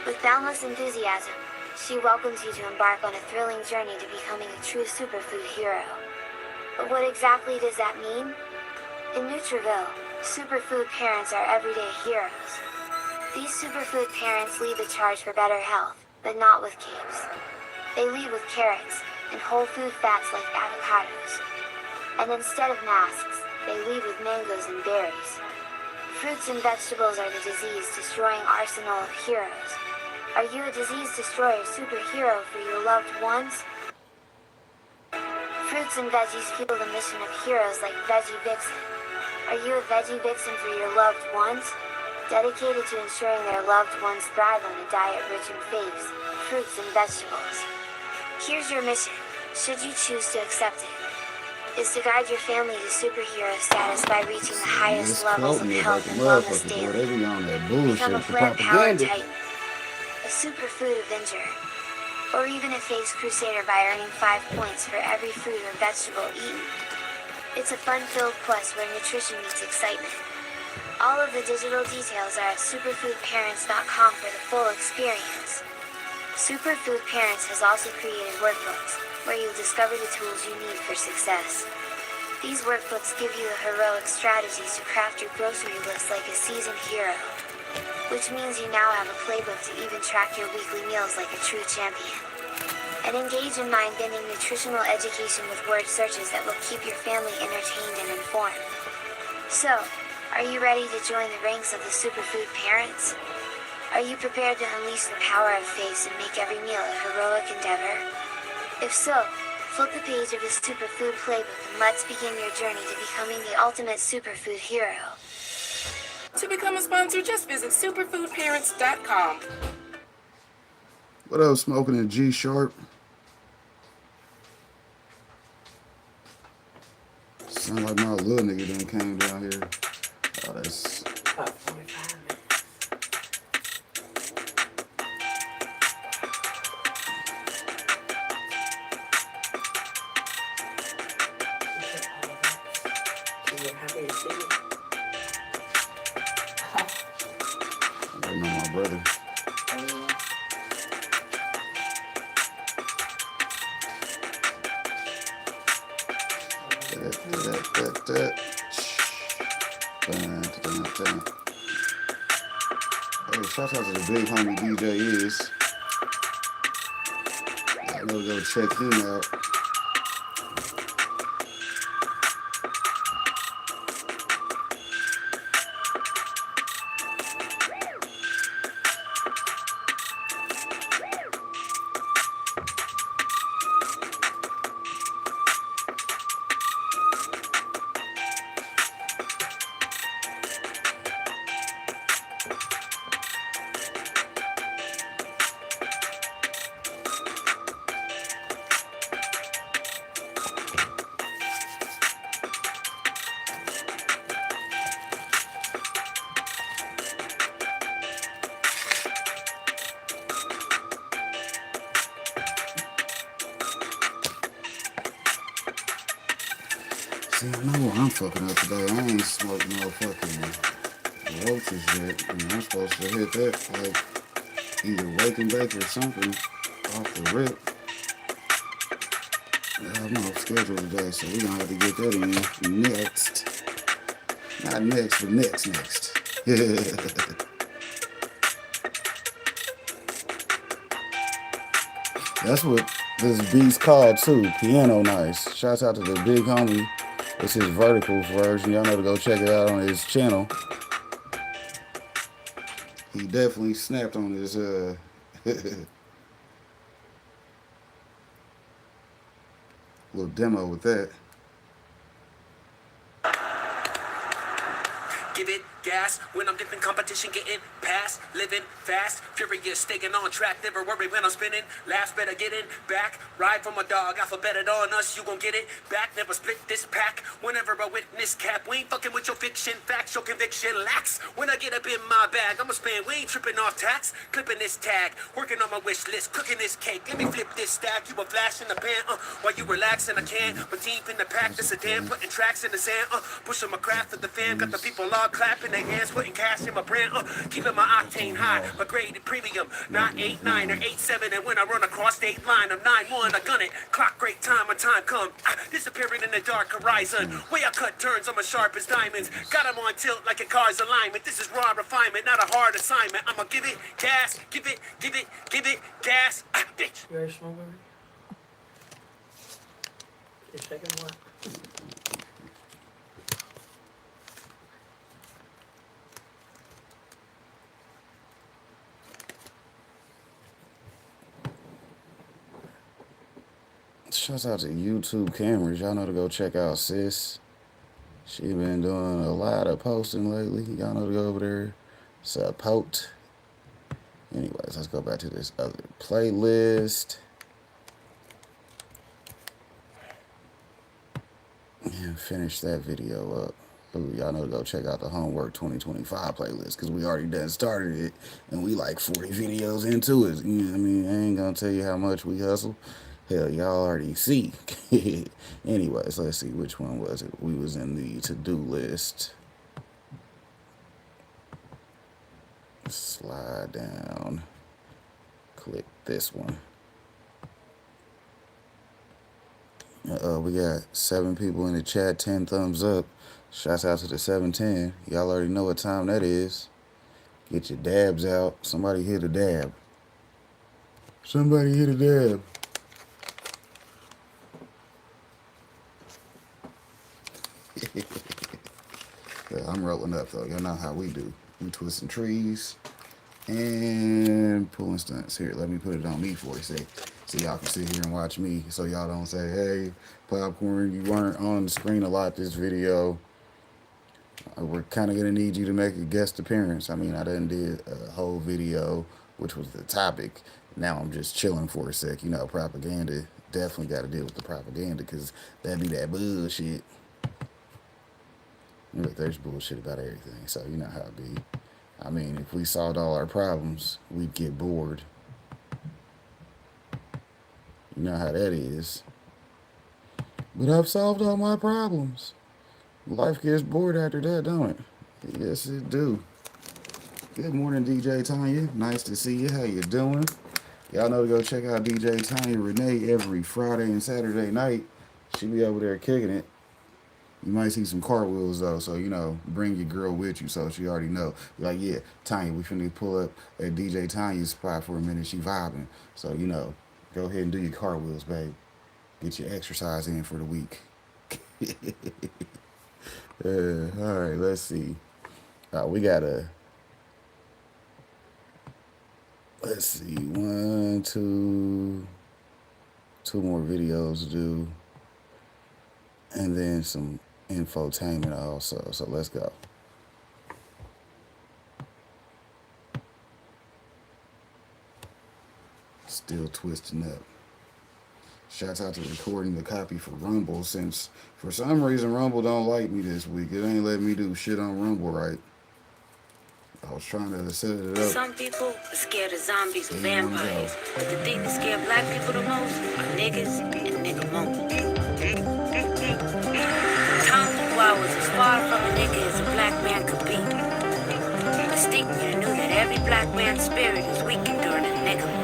With boundless enthusiasm, she welcomes you to embark on a thrilling journey to becoming a true superfood hero. But what exactly does that mean? In Nutriville, superfood parents are everyday heroes. These superfood parents lead the charge for better health, but not with capes. They lead with carrots, and whole food fats like avocados. And instead of masks, they lead with mangoes and berries. Fruits and vegetables are the disease-destroying arsenal of heroes. Are you a disease-destroyer superhero for your loved ones? Fruits and veggies fuel the mission of heroes like Veggie Vixen. Are you a Veggie Vixen for your loved ones? Dedicated to ensuring their loved ones thrive on a diet rich in faves, fruits and vegetables. Here's your mission, should you choose to accept it, is to guide your family to superhero status by reaching the highest levels of health and wellness daily. They be on that Become a bullshit for plant power propaganda. titan, a superfood avenger, or even a face crusader by earning 5 points for every fruit or vegetable eaten. It's a fun-filled quest where nutrition meets excitement. All of the digital details are at superfoodparents.com for the full experience. Superfood Parents has also created workbooks, where you'll discover the tools you need for success. These workbooks give you the heroic strategies to craft your grocery list like a seasoned hero. Which means you now have a playbook to even track your weekly meals like a true champion. And engage in mind-bending nutritional education with word searches that will keep your family entertained and informed. So, are you ready to join the ranks of the Superfood Parents? Are you prepared to unleash the power of faith and make every meal a heroic endeavor? If so, flip the page of the Superfood Playbook and let's begin your journey to becoming the ultimate superfood hero. To become a sponsor, just visit superfoodparents.com. What else smoking in G Sharp? Sound like my little nigga done came down here. Oh, that's... About 45 minutes. I know my brother. Hey, shout out to the big homie DJ Is. I know go check him out. See, I know what I'm fucking up today. I ain't smoking no fucking roaches yet. I mean, I'm supposed to hit that like either wake and bake or something off the rip. I have no schedule today, so we're gonna have to get that in next. Not next, but next. That's what this beat's called too. Piano Nice. Shouts out to the big homie. It's his vertical version. Y'all know to go check it out on his channel. He definitely snapped on his little demo with that. Give it gas when I'm dipping competition, getting past, living fast, furious, staying on track, never worry when I'm spinning. Laughs better getting back, ride from a dog, alphabet it on us, you gon' get it back, never split this pack. Whenever I witness cap, we ain't fucking with your fiction, facts, your conviction lacks. When I get up in my bag, I'ma spend, we ain't tripping off tax, clipping this tag, working on my wish list, cooking this cake. Let me flip this stack, you a flash in the pan, while you relaxing, I can, but deep in the pack, this a damn, putting tracks in the sand, pushing my craft to the fan, got the people all clapping their hands, putting cash in my brand, keeping my octane high, my grade premium, not 8-9 or 8-7, and when I run across the 8 line, I'm 9-1, I gun it, clock great time, my time come, disappearing in the dark horizon, way I cut turns, I'm as sharp as diamonds, got them on tilt like a car's alignment, this is raw refinement, not a hard assignment, I'ma give it gas, give it gas, bitch. You ready to smoke, baby? Your second one? Shouts out to YouTube cameras. Y'all know to go check out sis. She been doing a lot of posting lately. Y'all know to go over there, support. Anyways, let's go back to this other playlist and finish that video up. Ooh, y'all know to go check out the Homework 2025 playlist because we already done started it and we like 40 videos into it. You know what I mean? I ain't gonna tell you how much we hustle. Hell, y'all already see. Anyways, let's see, which one was it? We was in the to-do list. Slide down. Click this one. We got 7 people in the chat, 10 thumbs up. Shouts out to the 710. Y'all already know what time that is. Get your dabs out. Somebody hit a dab. Somebody hit a dab. Yeah, I'm rolling up though. Y'all know how we do. We twisting trees and pulling stunts. Here, let me put it on me for a sec, so y'all can sit here and watch me. So y'all don't say, "Hey, Popcorn, you weren't on the screen a lot this video. We're kind of gonna need you to make a guest appearance." I mean, I done did a whole video, which was the topic. Now I'm just chilling for a sec. You know, propaganda. Definitely got to deal with the propaganda because that be that bullshit. Look, there's bullshit about everything, so you know how it be. I mean, if we solved all our problems, we'd get bored. You know how that is. But I've solved all my problems. Life gets bored after that, don't it? Yes, it do. Good morning, DJ Tanya. Nice to see you. How you doing? Y'all know to go check out DJ Tanya Renee every Friday and Saturday night. She be over there kicking it. You might see some cartwheels though, so you know, bring your girl with you so she already know. Like, yeah, Tanya, we finna pull up at DJ Tanya's spot for a minute. She vibing, so you know, go ahead and do your cartwheels, babe. Get your exercise in for the week. All right, let's see. We gotta. Let's see, 1, 2 more videos to do, and then some infotainment also. So let's go. Still twisting up. Shouts out to recording the copy for Rumble, since for some reason Rumble don't like me this week. It ain't letting me do shit on Rumble right. I was trying to set it up. Some people are scared of zombies and vampires, but the thing that scare black people the most are niggas and nigga monkeys. Times I was as far from a nigga as a black man could be. Distinctly knew that every black man's spirit is weakened during a nigga month.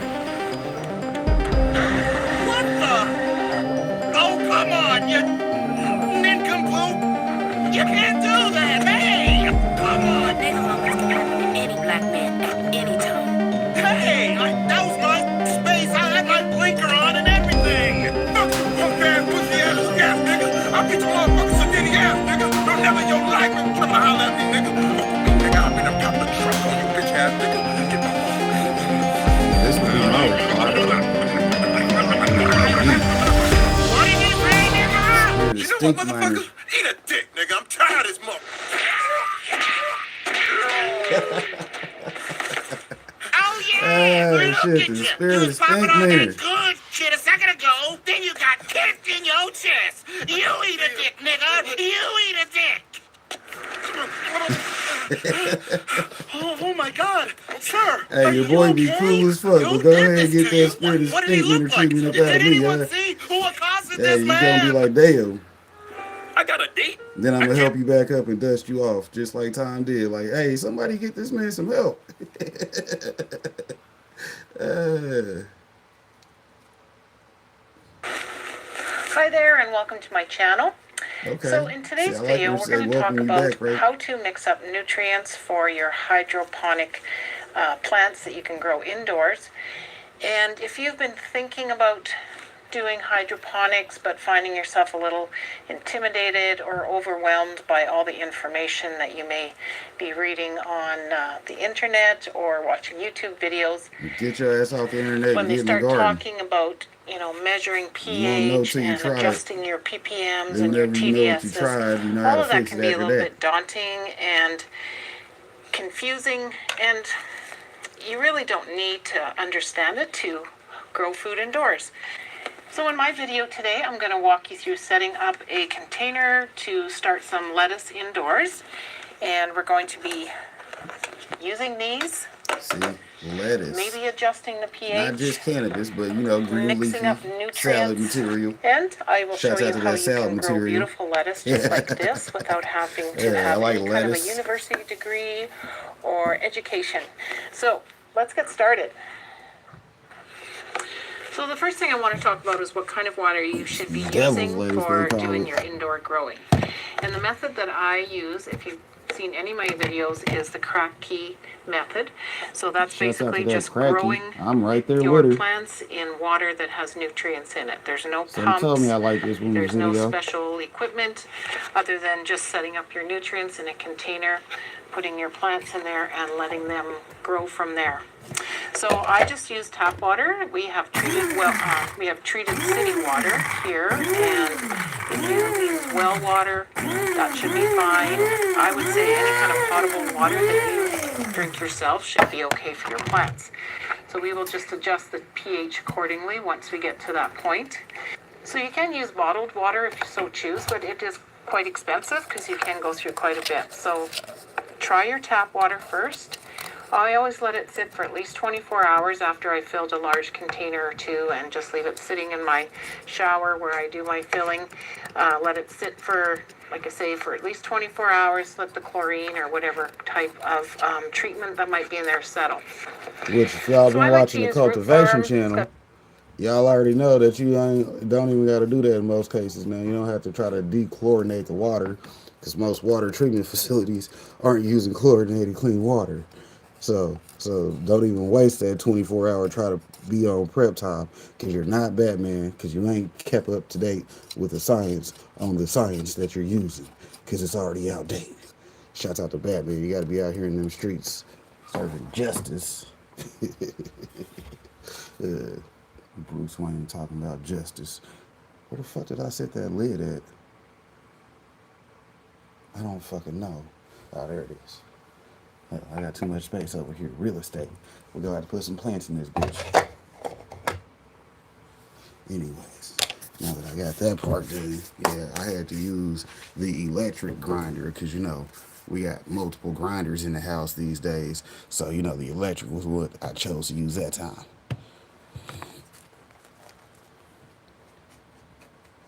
What the? Oh, come on, you nincompoop! You can't do that! Hey! Come on! Nigga month can happen to any black man at any time. Hey! That was my space! I had my blinker on and everything! Fuck you, punk ass, pussy ass, gas nigga! I'll get your motherfucking sedity ass, nigga! Don't never in your life ever try to holler at me, nigga! Nigga, I've been up the truck on you, bitch ass nigga! Get my This would be low. What did you say, nigga? You You know what, motherfucker? Eat a dick, nigga. I'm tired of this mother. Oh, yeah. Look Shit, at the you. spirit You of was popping stink all that cleaner. good shit a second ago. Then you got kicked in your chest. You eat a dick, nigga. You eat a dick. Oh my God, sir. Hey, your boy be cool as fuck, but go ahead and get that spirit of stink cleaner treatment up out of me, yeah. See who accosted Hey, this you man? gonna be like, damn. I got a date. Then I'm gonna help you back up and dust you off, just like Tom did. Like, hey, somebody get this man some help. Hi there and welcome to my channel. Okay. So in today's See, I like video, when we're you going say to talk welcome you about back, right? how to mix up nutrients for your hydroponic plants that you can grow indoors. And if you've been thinking about doing hydroponics but finding yourself a little intimidated or overwhelmed by all the information that you may be reading on the internet or watching YouTube videos, Get your ass off the internet when and they get in the start garden. talking about, measuring pH and adjusting your ppms Then and your whenever you know what you TDSs, tried, you know how all to of that fix can it be a after little that. bit daunting and confusing, and you really don't need to understand it to grow food indoors. So in my video today, I'm going to walk you through setting up a container to start some lettuce indoors, and we're going to be using these. See, lettuce. Maybe adjusting the pH. Not just cannabis, but green mixing up leafy nutrients, salad material. and I will show Shouts out you to how that you salad can grow material. beautiful lettuce just like this without having to Yeah, I have like any kind of a lettuce. university degree or education. So let's get started. So the first thing I want to talk about is what kind of water you should be Devil's using lettuce, for they call doing it. your indoor growing. And the method that I use, if you've seen any of my videos, is the crack key method. So that's Shouts out to basically that just cracky. growing I'm right there your with her. plants in water that has nutrients in it. There's no Someone told pumps. me I like this woman's There's no video. special equipment other than just setting up your nutrients in a container, putting your plants in there, and letting them grow from there. So I just use tap water. We have treated city water here, and if you use well water, that should be fine. I would say any kind of potable water that you drink yourself should be okay for your plants. So we will just adjust the pH accordingly once we get to that point. So you can use bottled water if you so choose, but it is quite expensive because you can go through quite a bit. So try your tap water first. I always let it sit for at least 24 hours after I filled a large container or two, and just leave it sitting in my shower where I do my filling. Let it sit for, like I say, for at least 24 hours. Let the chlorine or whatever type of treatment that might be in there settle. Which, if y'all So I been like watching to the use root cultivation farm. channel, y'all already know that you don't even got to do that in most cases. Now, you don't have to try to dechlorinate the water, because most water treatment facilities aren't using chlorinated clean water. So don't even waste that 24-hour try to be on prep time, because you're not Batman, because you ain't kept up to date with the science on the science that you're using, because it's already outdated. Shouts out to Batman. You got to be out here in them streets serving justice. Bruce Wayne talking about justice. Where the fuck did I set that lid at? I don't fucking know. Oh, there it is. I got too much space over here. Real estate. We're gonna have to put some plants in this bitch. Anyways, now that I got that part done, yeah, I had to use the electric grinder because, you know, we got multiple grinders in the house these days. So, you know, the electric was what I chose to use that time.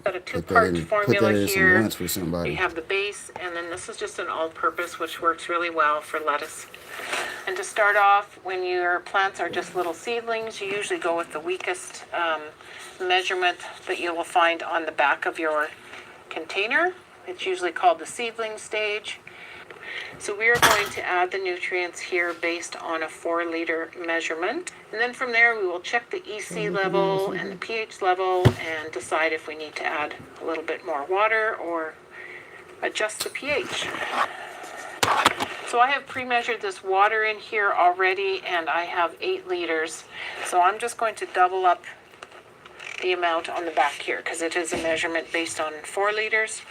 Got a Put that two-part in, formula some here. lunch for somebody. You have the base, and then this is just an all-purpose, which works really well for lettuce. And to start off, when your plants are just little seedlings, you usually go with the weakest measurement that you will find on the back of your container. It's usually called the seedling stage. So we are going to add the nutrients here based on a 4-liter measurement. And then from there we will check the EC level and the pH level and decide if we need to add a little bit more water or adjust the pH. So I have pre-measured this water in here already, and I have 8 liters. So I'm just going to double up the amount on the back here because it is a measurement based on 4 liters.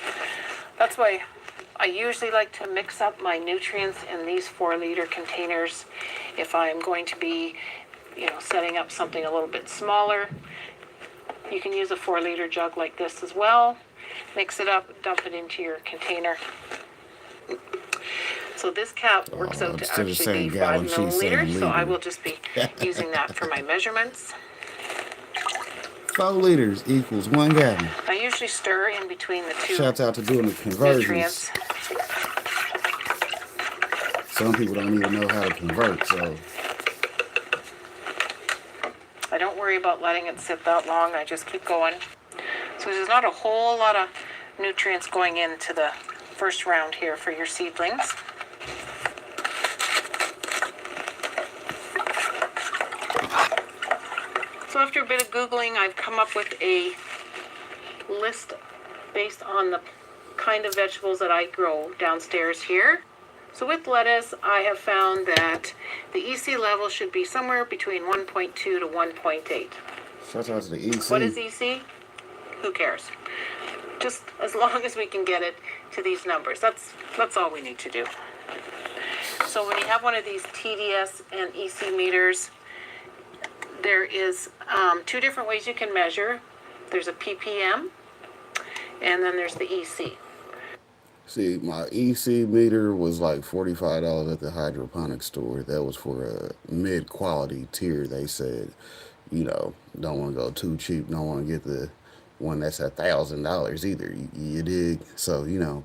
That's why I usually like to mix up my nutrients in these 4-liter containers if I'm going to be, you know, setting up something a little bit smaller. You can use a 4-liter jug like this as well. Mix it up, dump it into your container. So this cap works out to actually be 5 milliliters, so I will just be using that for my measurements. 4 liters equals 1 gallon. I usually stir in between the two Shouts out to doing the conversions. nutrients. Some people don't even know how to convert, so. I don't worry about letting it sit that long, I just keep going. So there's not a whole lot of nutrients going into the first round here for your seedlings. So after a bit of Googling, I've come up with a list based on the kind of vegetables that I grow downstairs here. So with lettuce, I have found that the EC level should be somewhere between 1.2 to 1.8. Shout out to the EC. What is EC? Who cares? Just as long as we can get it to these numbers. That's all we need to do. So when you have one of these TDS and EC meters, there is 2 different ways you can measure. There's a ppm, and then there's the EC. See, my EC meter was like $45 at the hydroponics store. That was for a mid-quality tier. They said, you know, don't want to go too cheap. Don't want to get the one that's $1,000 either. You dig? So, you know.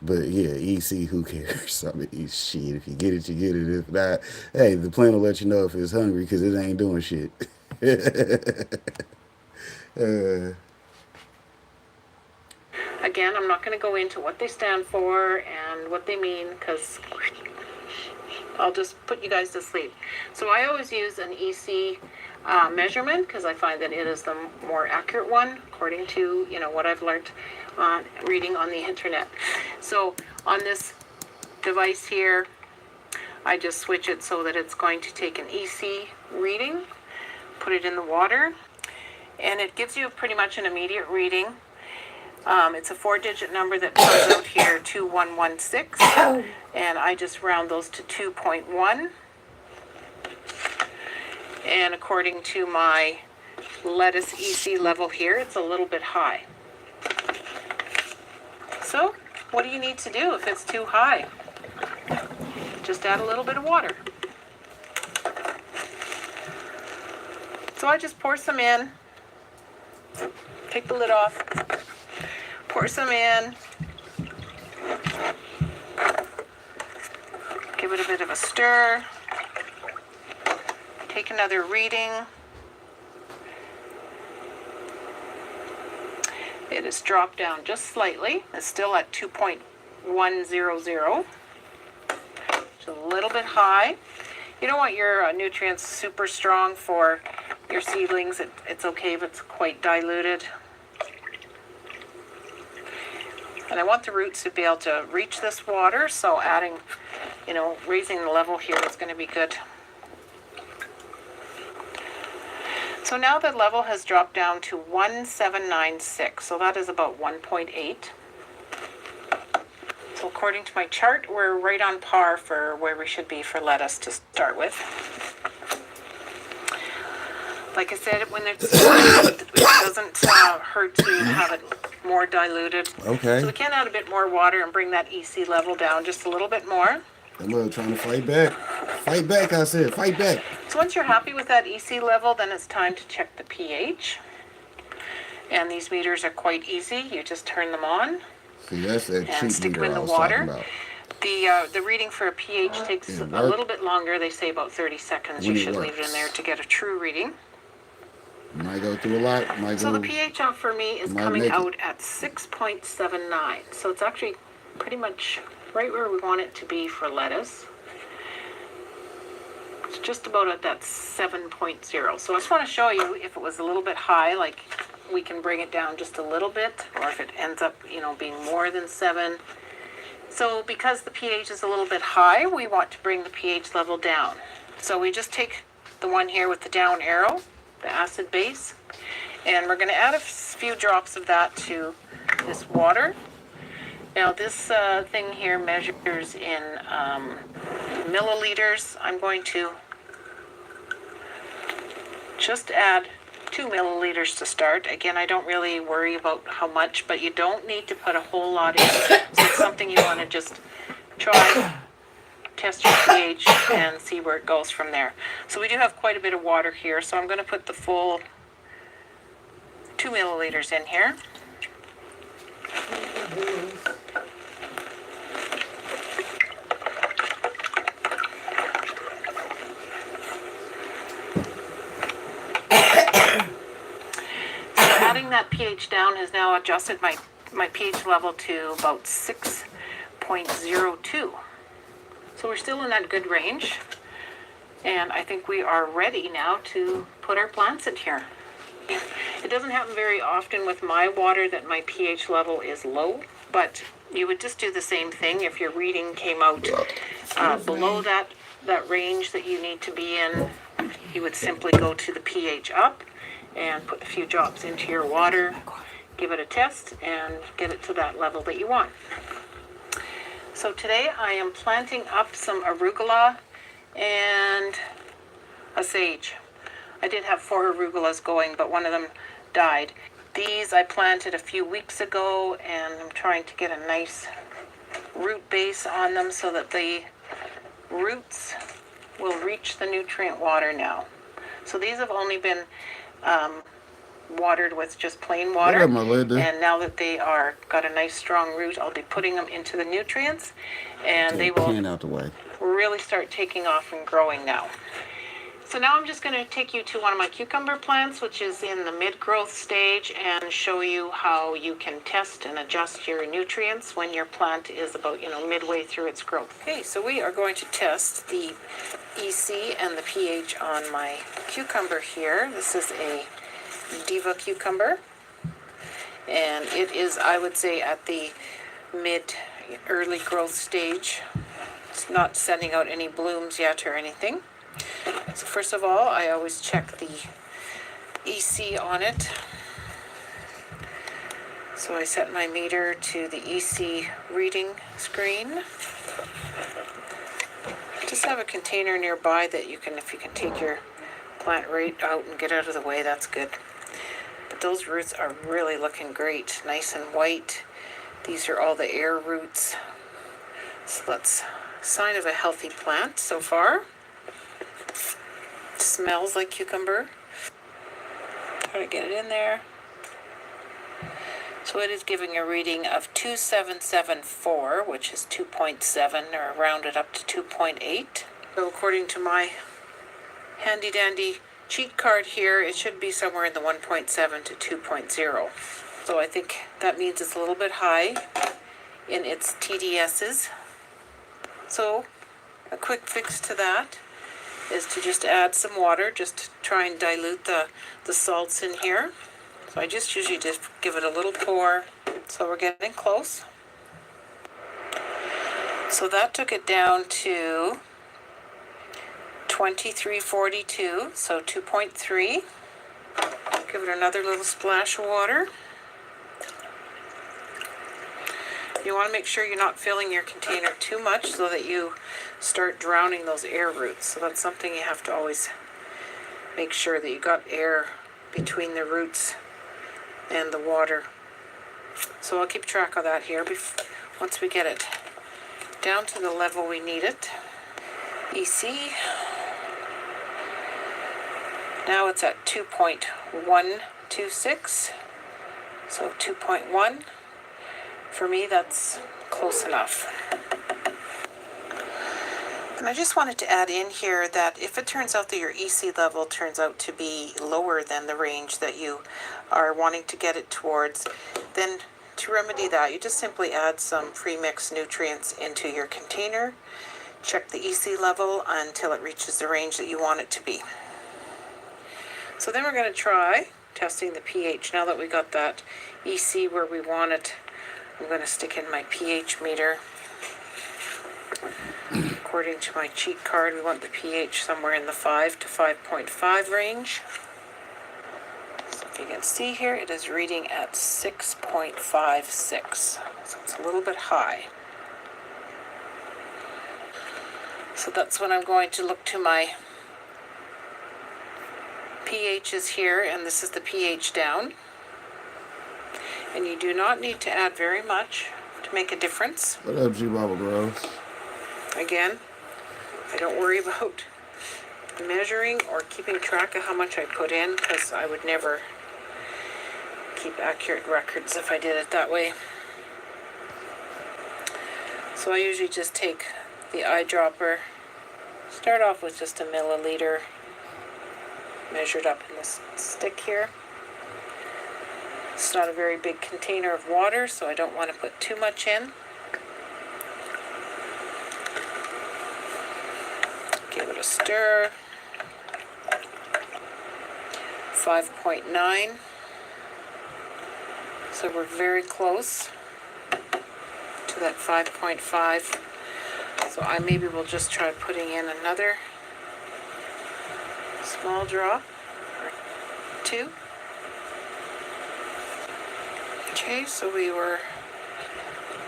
But yeah, EC, who cares? I mean, shit, if you get it, you get it. If not, hey, the plant will let you know if it's hungry because it ain't doing shit. Again, I'm not going to go into what they stand for and what they mean because I'll just put you guys to sleep. So I always use an EC measurement because I find that it is the more accurate one according to, you know, what I've learned reading on the internet. So on this device here, I just switch it so that it's going to take an EC reading, put it in the water, and it gives you pretty much an immediate reading. It's a 4-digit number that comes out here, 2116, and I just round those to 2.1. And according to my lettuce EC level here, it's a little bit high. So, what do you need to do if it's too high? Just add a little bit of water. So I just pour some in, take the lid off, pour some in, give it a bit of a stir, take another reading. It has dropped down just slightly. It's still at 2.100. It's a little bit high. You don't want your nutrients super strong for your seedlings. It's okay if it's quite diluted. And I want the roots to be able to reach this water, so adding, you know, raising the level here is going to be good. So now the level has dropped down to 1796, so that is about 1.8. So according to my chart, we're right on par for where we should be for lettuce to start with. Like I said, when it's it doesn't hurt to have it more diluted. Okay. So we can add a bit more water and bring that EC level down just a little bit more. That mother trying to fight back. Fight back, I said. Fight back. So once you're happy with that EC level, then it's time to check the pH. And these meters are quite easy. You just turn them on. See, that's that and cheap stick meter them in I the was water. talking about. The reading for a pH takes a little bit longer. They say about 30 seconds. You should leave it in there to get a true reading. Might go through a lot. Might So go, the pH out for me is coming out at 6.79. So it's actually pretty much right where we want it to be for lettuce. It's just about at that 7.0. So I just want to show you if it was a little bit high, like we can bring it down just a little bit, or if it ends up, being more than 7. So because the pH is a little bit high, we want to bring the pH level down. So we just take the one here with the down arrow, the acid base, and we're going to add a few drops of that to this water. Now this thing here measures in milliliters. I'm going to just add 2 milliliters to start. Again, I don't really worry about how much, but you don't need to put a whole lot in. So it's something you want to just try, test your pH, and see where it goes from there. So we do have quite a bit of water here, so I'm going to put the full 2 milliliters in here. Adding that pH down has now adjusted my pH level to about 6.02. So we're still in that good range. And I think we are ready now to put our plants in here. It doesn't happen very often with my water that my pH level is low, but you would just do the same thing if your reading came out below that range that you need to be in. You would simply go to the pH up and put a few drops into your water, give it a test, and get it to that level that you want. So today I am planting up some arugula and a sage. I did have 4 arugulas going, but one of them died. These I planted a few weeks ago, and I'm trying to get a nice root base on them so that the roots will reach the nutrient water now. So these have only been watered with just plain water, and now that they are got a nice strong root, I'll be putting them into the nutrients, and they will really start taking off and growing now. So now I'm just going to take you to one of my cucumber plants, which is in the mid-growth stage, and show you how you can test and adjust your nutrients when your plant is about, midway through its growth. Okay, so we are going to test the EC and the pH on my cucumber here. This is a Diva cucumber, and it is, I would say, at the early growth stage. It's not sending out any blooms yet or anything. So first of all, I always check the EC on it. So I set my meter to the EC reading screen. Just have a container nearby that you can, if you can take your plant right out and get out of the way, that's good. But those roots are really looking great, nice and white. These are all the air roots. So that's a sign of a healthy plant so far. It smells like cucumber. Try to get it in there. So it is giving a reading of 2774, which is 2.7, or rounded up to 2.8. So according to my handy dandy cheat card here, it should be somewhere in the 1.7 to 2.0. So I think that means it's a little bit high in its TDSs. So a quick fix to that is to just add some water, just to try and dilute the salts in here. So I just usually just give it a little pour. So we're getting close. So that took it down to 2342, so 2.3. Give it another little splash of water. You want to make sure you're not filling your container too much so that you start drowning those air roots. So that's something you have to always make sure that you got air between the roots and the water. So I'll keep track of that here once we get it down to the level we need it. EC. Now it's at 2.126. So 2.1. For me, that's close enough. And I just wanted to add in here that if it turns out that your EC level turns out to be lower than the range that you are wanting to get it towards, then to remedy that, you just simply add some pre-mixed nutrients into your container, check the EC level until it reaches the range that you want it to be. So then we're going to try testing the pH. Now that we got that EC where we want it, I'm going to stick in my pH meter. According to my cheat card, we want the pH somewhere in the 5 to 5.5 range. So if you can see here, it is reading at 6.56. So it's a little bit high. So that's when I'm going to look to my pHs here, and this is the pH down. And you do not need to add very much to make a difference. What up, G-Bobble Grows? Again, I don't worry about measuring or keeping track of how much I put in, because I would never keep accurate records if I did it that way. So I usually just take the eyedropper, start off with just a milliliter, measured up in this stick here. It's not a very big container of water, so I don't want to put too much in. Give it a stir. 5.9. So we're very close to that 5.5. So I maybe will just try putting in another small drop or two. Okay, so we were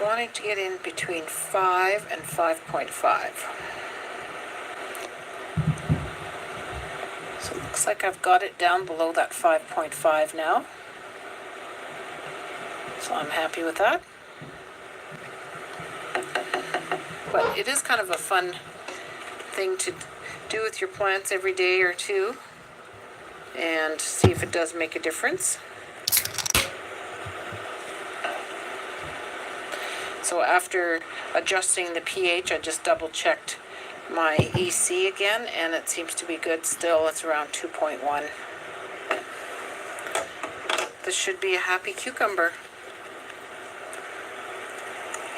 wanting to get in between 5 and 5.5. So it looks like I've got it down below that 5.5 now. So I'm happy with that. But it is kind of a fun thing to do with your plants every day or two and see if it does make a difference. So after adjusting the pH, I just double checked my EC again, and it seems to be good still. It's around 2.1. This should be a happy cucumber.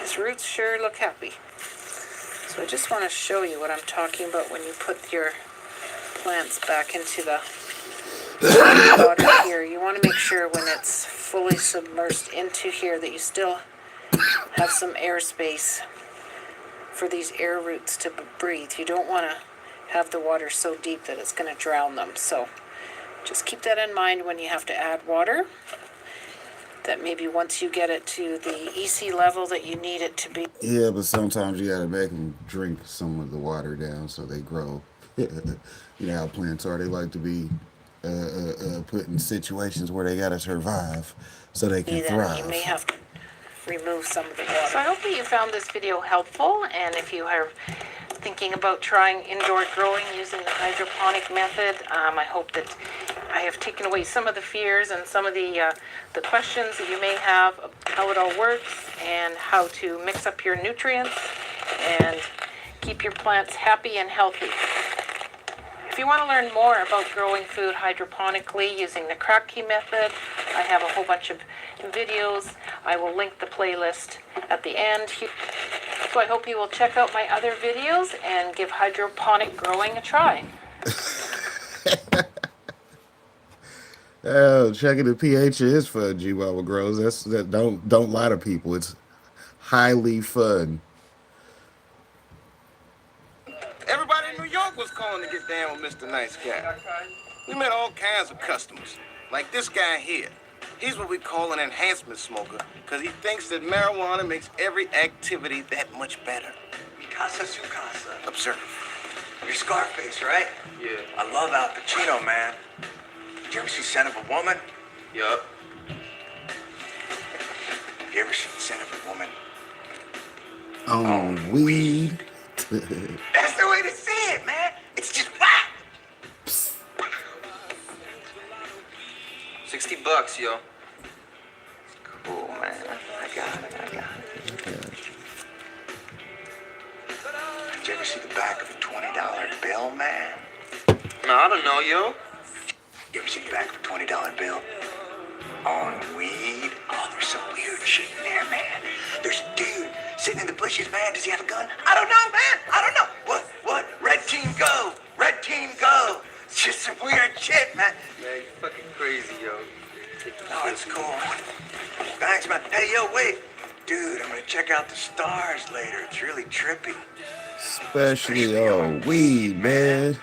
His roots sure look happy. So I just want to show you what I'm talking about when you put your plants back into the water here. You want to make sure when it's fully submersed into here that you still have some airspace for these air roots to breathe. You don't want to have the water so deep that it's going to drown them. So just keep that in mind when you have to add water, that maybe once you get it to the EC level that you need it to be. Yeah, but sometimes you gotta make them drink some of the water down so they grow. You know how plants are. They like to be put in situations where they gotta survive so they can thrive. You may have to remove some of the water. So I hope that you found this video helpful, and if you are thinking about trying indoor growing using the hydroponic method, I hope that I have taken away some of the fears and some of the questions that you may have of how it all works and how to mix up your nutrients and keep your plants happy and healthy. If you want to learn more about growing food hydroponically using the key method, I have a whole bunch of videos. I will link the playlist at the end. So I hope you will check out my other videos and give hydroponic growing a try. Checking the pH is fun, G-Bobble Grows. Don't lie to people. It's highly fun. Everybody in New York was calling to get down with Mr. Nice Guy. We met all kinds of customers, like this guy here. He's what we call an enhancement smoker, because he thinks that marijuana makes every activity that much better. Mi casa su casa. Observe. You're Scarface, right? Yeah. I love Al Pacino, man. Did you ever see Son of a Woman? Yup. You ever seen Son of a Woman? On weed. That's the way to say it, man. It's just whack. $60, yo. Cool, man. I got it. Did you ever see the back of a $20 bill, man? No, I don't know, yo. You ever see the back of a $20 bill? On weed? Oh, there's some weird shit in there, man. There's a dude sitting in the bushes, man. Does he have a gun? I don't know, man. I don't know. What? Red team go. Red team go. It's just some weird shit, man. Yeah, you fucking crazy, yo. Oh, it's cool. Thanks, man. Hey, yo, wait. Dude, I'm gonna check out the stars later. It's really trippy. Especially on weed, man.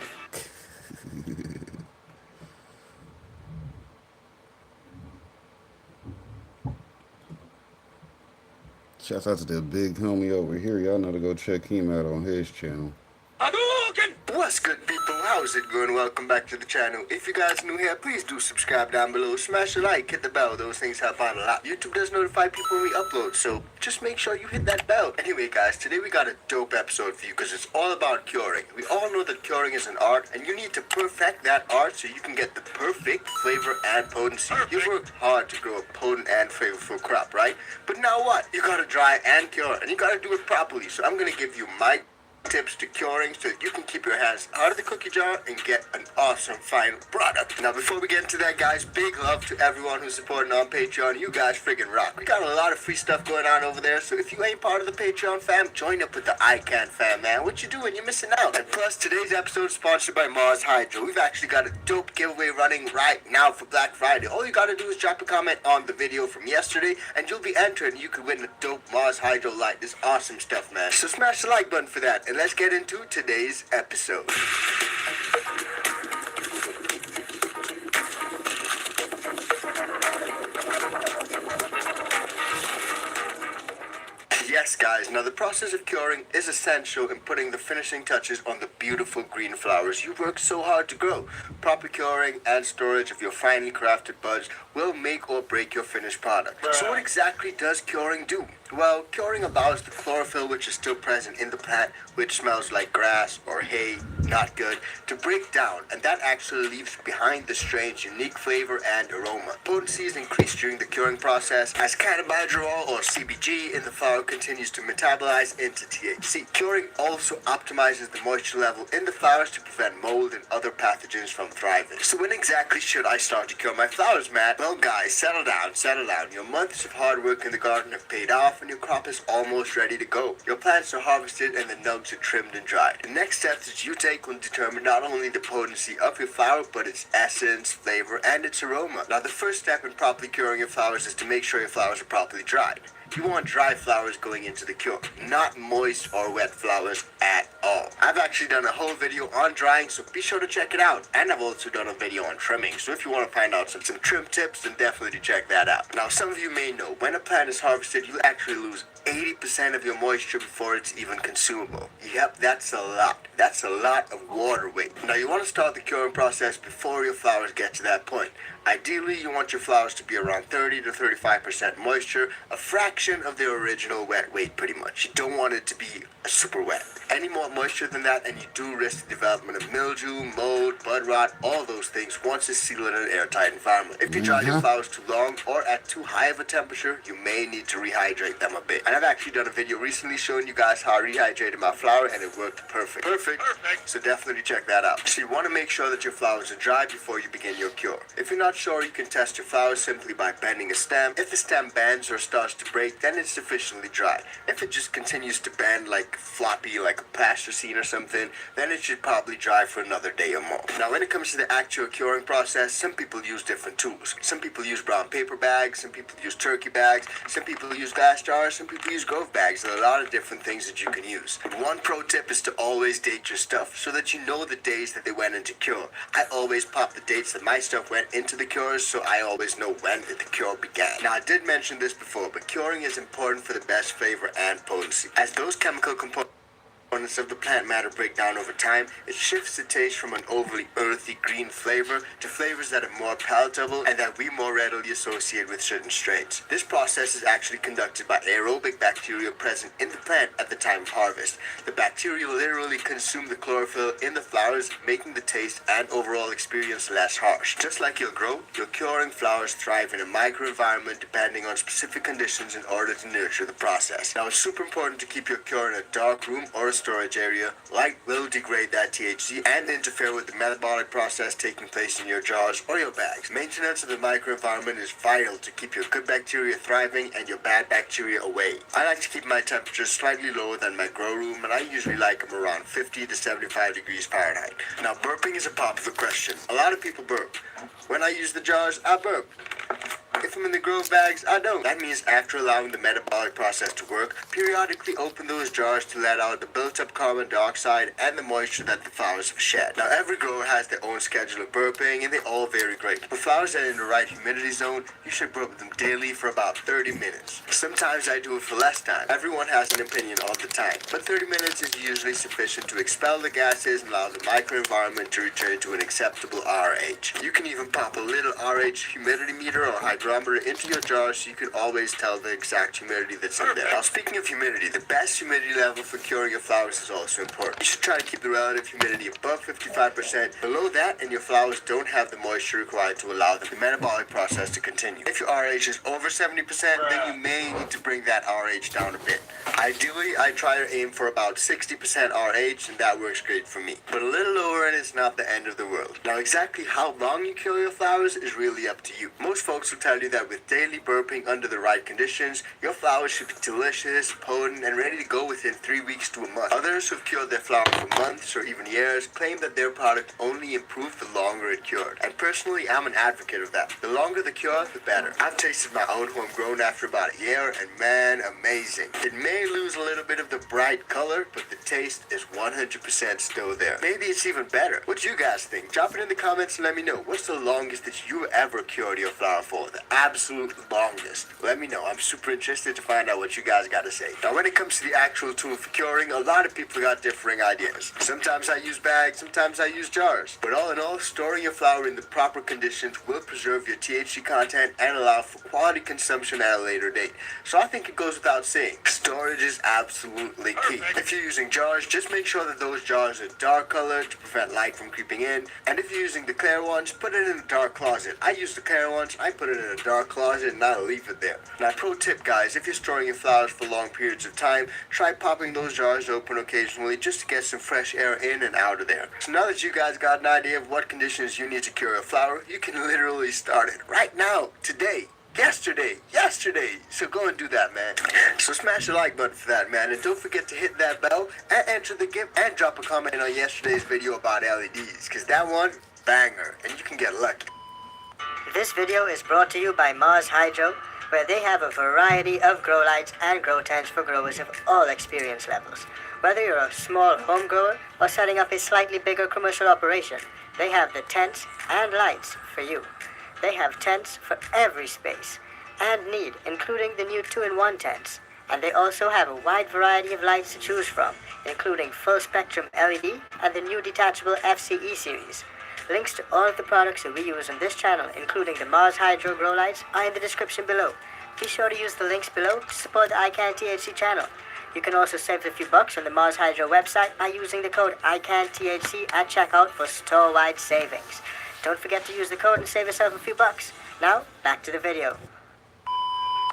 Shouts out to the big homie over here. Y'all know to go check him out on his channel. What's good, people? How's it going? Welcome back to the channel. If you guys new here, please do subscribe down below. Smash the like, hit the bell. Those things help out a lot. YouTube does notify people when we upload, so just make sure you hit that bell. Anyway, guys, today we got a dope episode for you because it's all about curing. We all know that curing is an art, and you need to perfect that art so you can get the perfect flavor and potency. You've worked hard to grow a potent and flavorful crop, right? But now what? You gotta dry and cure, and you gotta do it properly. So I'm gonna give you my tips to curing so that you can keep your hands out of the cookie jar and get an awesome final product. Now, before we get into that, guys, big love to everyone who's supporting on Patreon. You guys friggin' rock. We got a lot of free stuff going on over there, so if you ain't part of the Patreon fam, join up with the ICANN fam, man. What you doing? You're missing out. And plus, today's episode is sponsored by Mars Hydro. We've actually got a dope giveaway running right now for Black Friday. All you gotta do is drop a comment on the video from yesterday, and you'll be entered, and you could win a dope Mars Hydro light. This awesome stuff, man. So smash the like button for that, and let's get into today's episode. Yes, guys, now the process of curing is essential in putting the finishing touches on the beautiful green flowers you work so hard to grow. Proper curing and storage of your finely crafted buds will make or break your finished product. So what exactly does curing do? Well, curing allows the chlorophyll, which is still present in the plant, which smells like grass or hay, not good, to break down, and that actually leaves behind the strange, unique flavor and aroma. Potency is increased during the curing process as cannabidiol or CBG in the flower continues to metabolize into THC. Curing also optimizes the moisture level in the flowers to prevent mold and other pathogens from thriving. So when exactly should I start to cure my flowers, Matt? Well, guys, settle down, settle down. Your months of hard work in the garden have paid off, and your crop is almost ready to go. Your plants are harvested and the nugs are trimmed and dried. The next steps that you take will determine not only the potency of your flower, but its essence, flavor, and its aroma. Now, the first step in properly curing your flowers is to make sure your flowers are properly dried. You want dry flowers going into the cure, not moist or wet flowers at all. I've actually done a whole video on drying, so be sure to check it out. And I've also done a video on trimming, so if you want to find out some trim tips, then definitely check that out. Now, some of you may know, when a plant is harvested, you actually lose 80% of your moisture before it's even consumable. Yep, that's a lot. That's a lot of water weight. Now, you want to start the curing process before your flowers get to that point. Ideally, you want your flowers to be around 30 to 35% moisture, a fraction of their original wet weight pretty much. You don't want it to be super wet. Any more moisture than that, and you do risk the development of mildew, mold, bud rot, all those things once it's sealed in an airtight environment. If you dry your flowers too long or at too high of a temperature, you may need to rehydrate them a bit. And I've actually done a video recently showing you guys how I rehydrated my flower, and it worked perfect. Perfect. So definitely check that out. So you want to make sure that your flowers are dry before you begin your cure. If you're not sure, you can test your flowers simply by bending a stem. If the stem bends or starts to break, then it's sufficiently dry. If it just continues to bend like floppy, like like a plasticine or something, then it should probably dry for another day or more. Now when it comes to the actual curing process, some people use different tools. Some people use brown paper bags, some people use turkey bags, some people use glass jars, some people use grove bags. There are a lot of different things that you can use. But one pro tip is to always date your stuff so that you know the days that they went into cure. I always pop the dates that my stuff went into the cures, so I always know when the cure began. Now I did mention this before, but curing is important for the best flavor and potency. As those chemical components of the plant matter break down over time, it shifts the taste from an overly earthy green flavor to flavors that are more palatable and that we more readily associate with certain strains. This process is actually conducted by aerobic bacteria present in the plant at the time of harvest. The bacteria literally consume the chlorophyll in the flowers, making the taste and overall experience less harsh. Just like you'll grow, your curing flowers thrive in a microenvironment depending on specific conditions in order to nurture the process. Now it's super important to keep your cure in a dark room or a storage area. Light will degrade that THC and interfere with the metabolic process taking place in your jars or your bags. Maintenance of the microenvironment is vital to keep your good bacteria thriving and your bad bacteria away. I like to keep my temperatures slightly lower than my grow room, and I usually like them around 50 to 75 degrees Fahrenheit. Now burping is a popular question. A lot of people burp. When I use the jars, I burp. If I'm in the grove bags, I don't. That means after allowing the metabolic process to work, periodically open those jars to let out the built-up carbon dioxide and the moisture that the flowers have shed. Now every grower has their own schedule of burping and they all vary greatly. For flowers that are in the right humidity zone, you should burp them daily for about 30 minutes. Sometimes I do it for less time. Everyone has an opinion all the time, but 30 minutes is usually sufficient to expel the gases and allow the microenvironment to return to an acceptable RH. You can even pop a little RH humidity meter or hydrometer into your jar so you can always tell the exact humidity that's in there. Now speaking of humidity, the best humidity level for curing your flowers is also important. You should try to keep the relative humidity above 55%. Below that and your flowers don't have the moisture required to allow the metabolic process to continue. If your RH is over 70%, then you may need to bring that RH down a bit. Ideally, I try to aim for about 60% RH and that works great for me. But a little lower and it's not the end of the world. Now exactly how long you cure your flowers is really up to you. Most folks will tell you that with daily burping under the right conditions, your flowers should be delicious, potent, and ready to go within 3 weeks to a month. Others who've cured their flowers for months or even years claim that their product only improved the longer it cured. And personally, I'm an advocate of that. The longer the cure, the better. I've tasted my own homegrown after about a year, and man, amazing. It may lose a little bit of the bright color, but the taste is 100% still there. Maybe it's even better. What do you guys think? Drop it in the comments and let me know. What's the longest that you ever cured your flower for? The absolute longest. Let me know. I'm super interested to find out what you guys got to say. Now when it comes to the actual tool for curing, a lot of people got differing ideas. Sometimes I use bags, sometimes I use jars. But all in all, storing your flower in the proper conditions will preserve your THC content and allow for quality consumption at a later date. So I think it goes without saying, storage is absolutely key. If you're using jars, just make sure that those jars are dark colored to prevent light from creeping in. And if you're using the clear ones, put it in a dark closet. I use the clear ones, I put it in a dark closet and I leave it there. Now pro tip guys, if you're storing your flowers for long periods of time, try popping those jars open occasionally just to get some fresh air in and out of there. So now that you guys got an idea of what conditions you need to cure a flower, you can literally start it right now, today. Yesterday. So go and do that, man. So smash the like button for that, man. And don't forget to hit that bell and enter the gift and drop a comment on yesterday's video about LEDs, because that one, banger, and you can get lucky. This video is brought to you by Mars Hydro, where they have a variety of grow lights and grow tents for growers of all experience levels. Whether you're a small home grower or setting up a slightly bigger commercial operation, they have the tents and lights for you. They have tents for every space and need, including the new 2-in-1 tents. And they also have a wide variety of lights to choose from, including full spectrum LED and the new detachable FCE series. Links to all of the products that we use on this channel, including the Mars Hydro grow lights, are in the description below. Be sure to use the links below to support the iCanTHC channel. You can also save a few bucks on the Mars Hydro website by using the code iCanTHC at checkout for store-wide savings. Don't forget to use the code and save yourself a few bucks. Now, back to the video.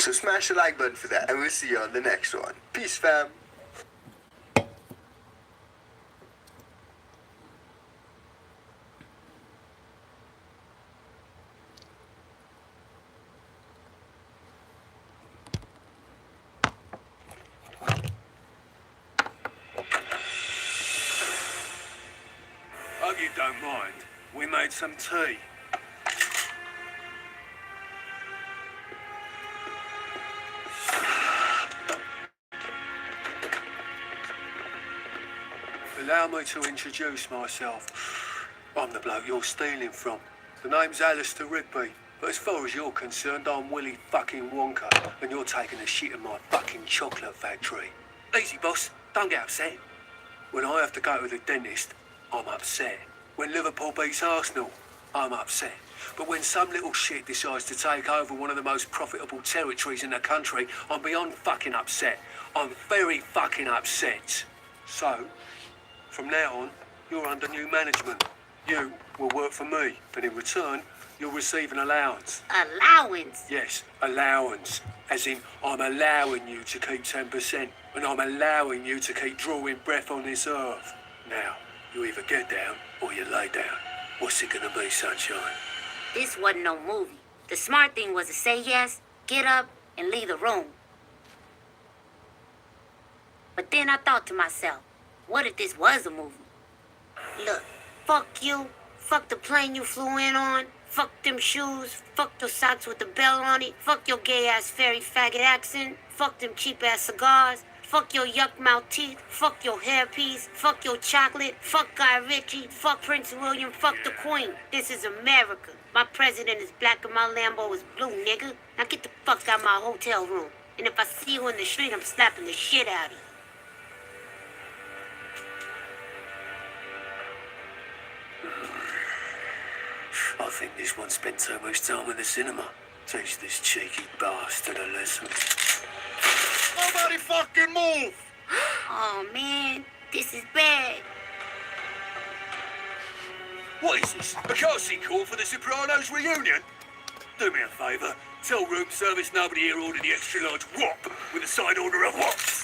So smash the like button for that, and we'll see you on the next one. Peace, fam. Hope you don't mind. We made some tea. Allow me to introduce myself. I'm the bloke you're stealing from. The name's Alistair Rigby, but as far as you're concerned, I'm Willy fucking Wonka, and you're taking a shit in my fucking chocolate factory. Easy, boss. Don't get upset. When I have to go to the dentist, I'm upset. When Liverpool beats Arsenal, I'm upset. But when some little shit decides to take over one of the most profitable territories in the country, I'm beyond fucking upset. I'm very fucking upset. So, from now on, you're under new management. You will work for me, and in return, you'll receive an allowance. Allowance? Yes, allowance. As in, I'm allowing you to keep 10%, and I'm allowing you to keep drawing breath on this earth. Now, you either get down, or you lay down. What's it gonna be, sunshine? This wasn't no movie. The smart thing was to say yes, get up, and leave the room. But then I thought to myself, what if this was a movie? Look, fuck you, fuck the plane you flew in on, fuck them shoes, fuck your socks with the bell on it, fuck your gay-ass fairy faggot accent, fuck them cheap-ass cigars, fuck your yuck-mouth teeth, fuck your hairpiece, fuck your chocolate, fuck Guy Ritchie, fuck Prince William, fuck the Queen. This is America. My president is black and my Lambo is blue, nigga. Now get the fuck out of my hotel room. And if I see you in the street, I'm slapping the shit out of you. I think this one spent too much time in the cinema. Teach this cheeky bastard a lesson. Nobody fucking move! Oh, man, this is bad. What is this? A casting call for the Sopranos reunion? Do me a favour. Tell room service nobody here ordered the extra large whop with a side order of wops.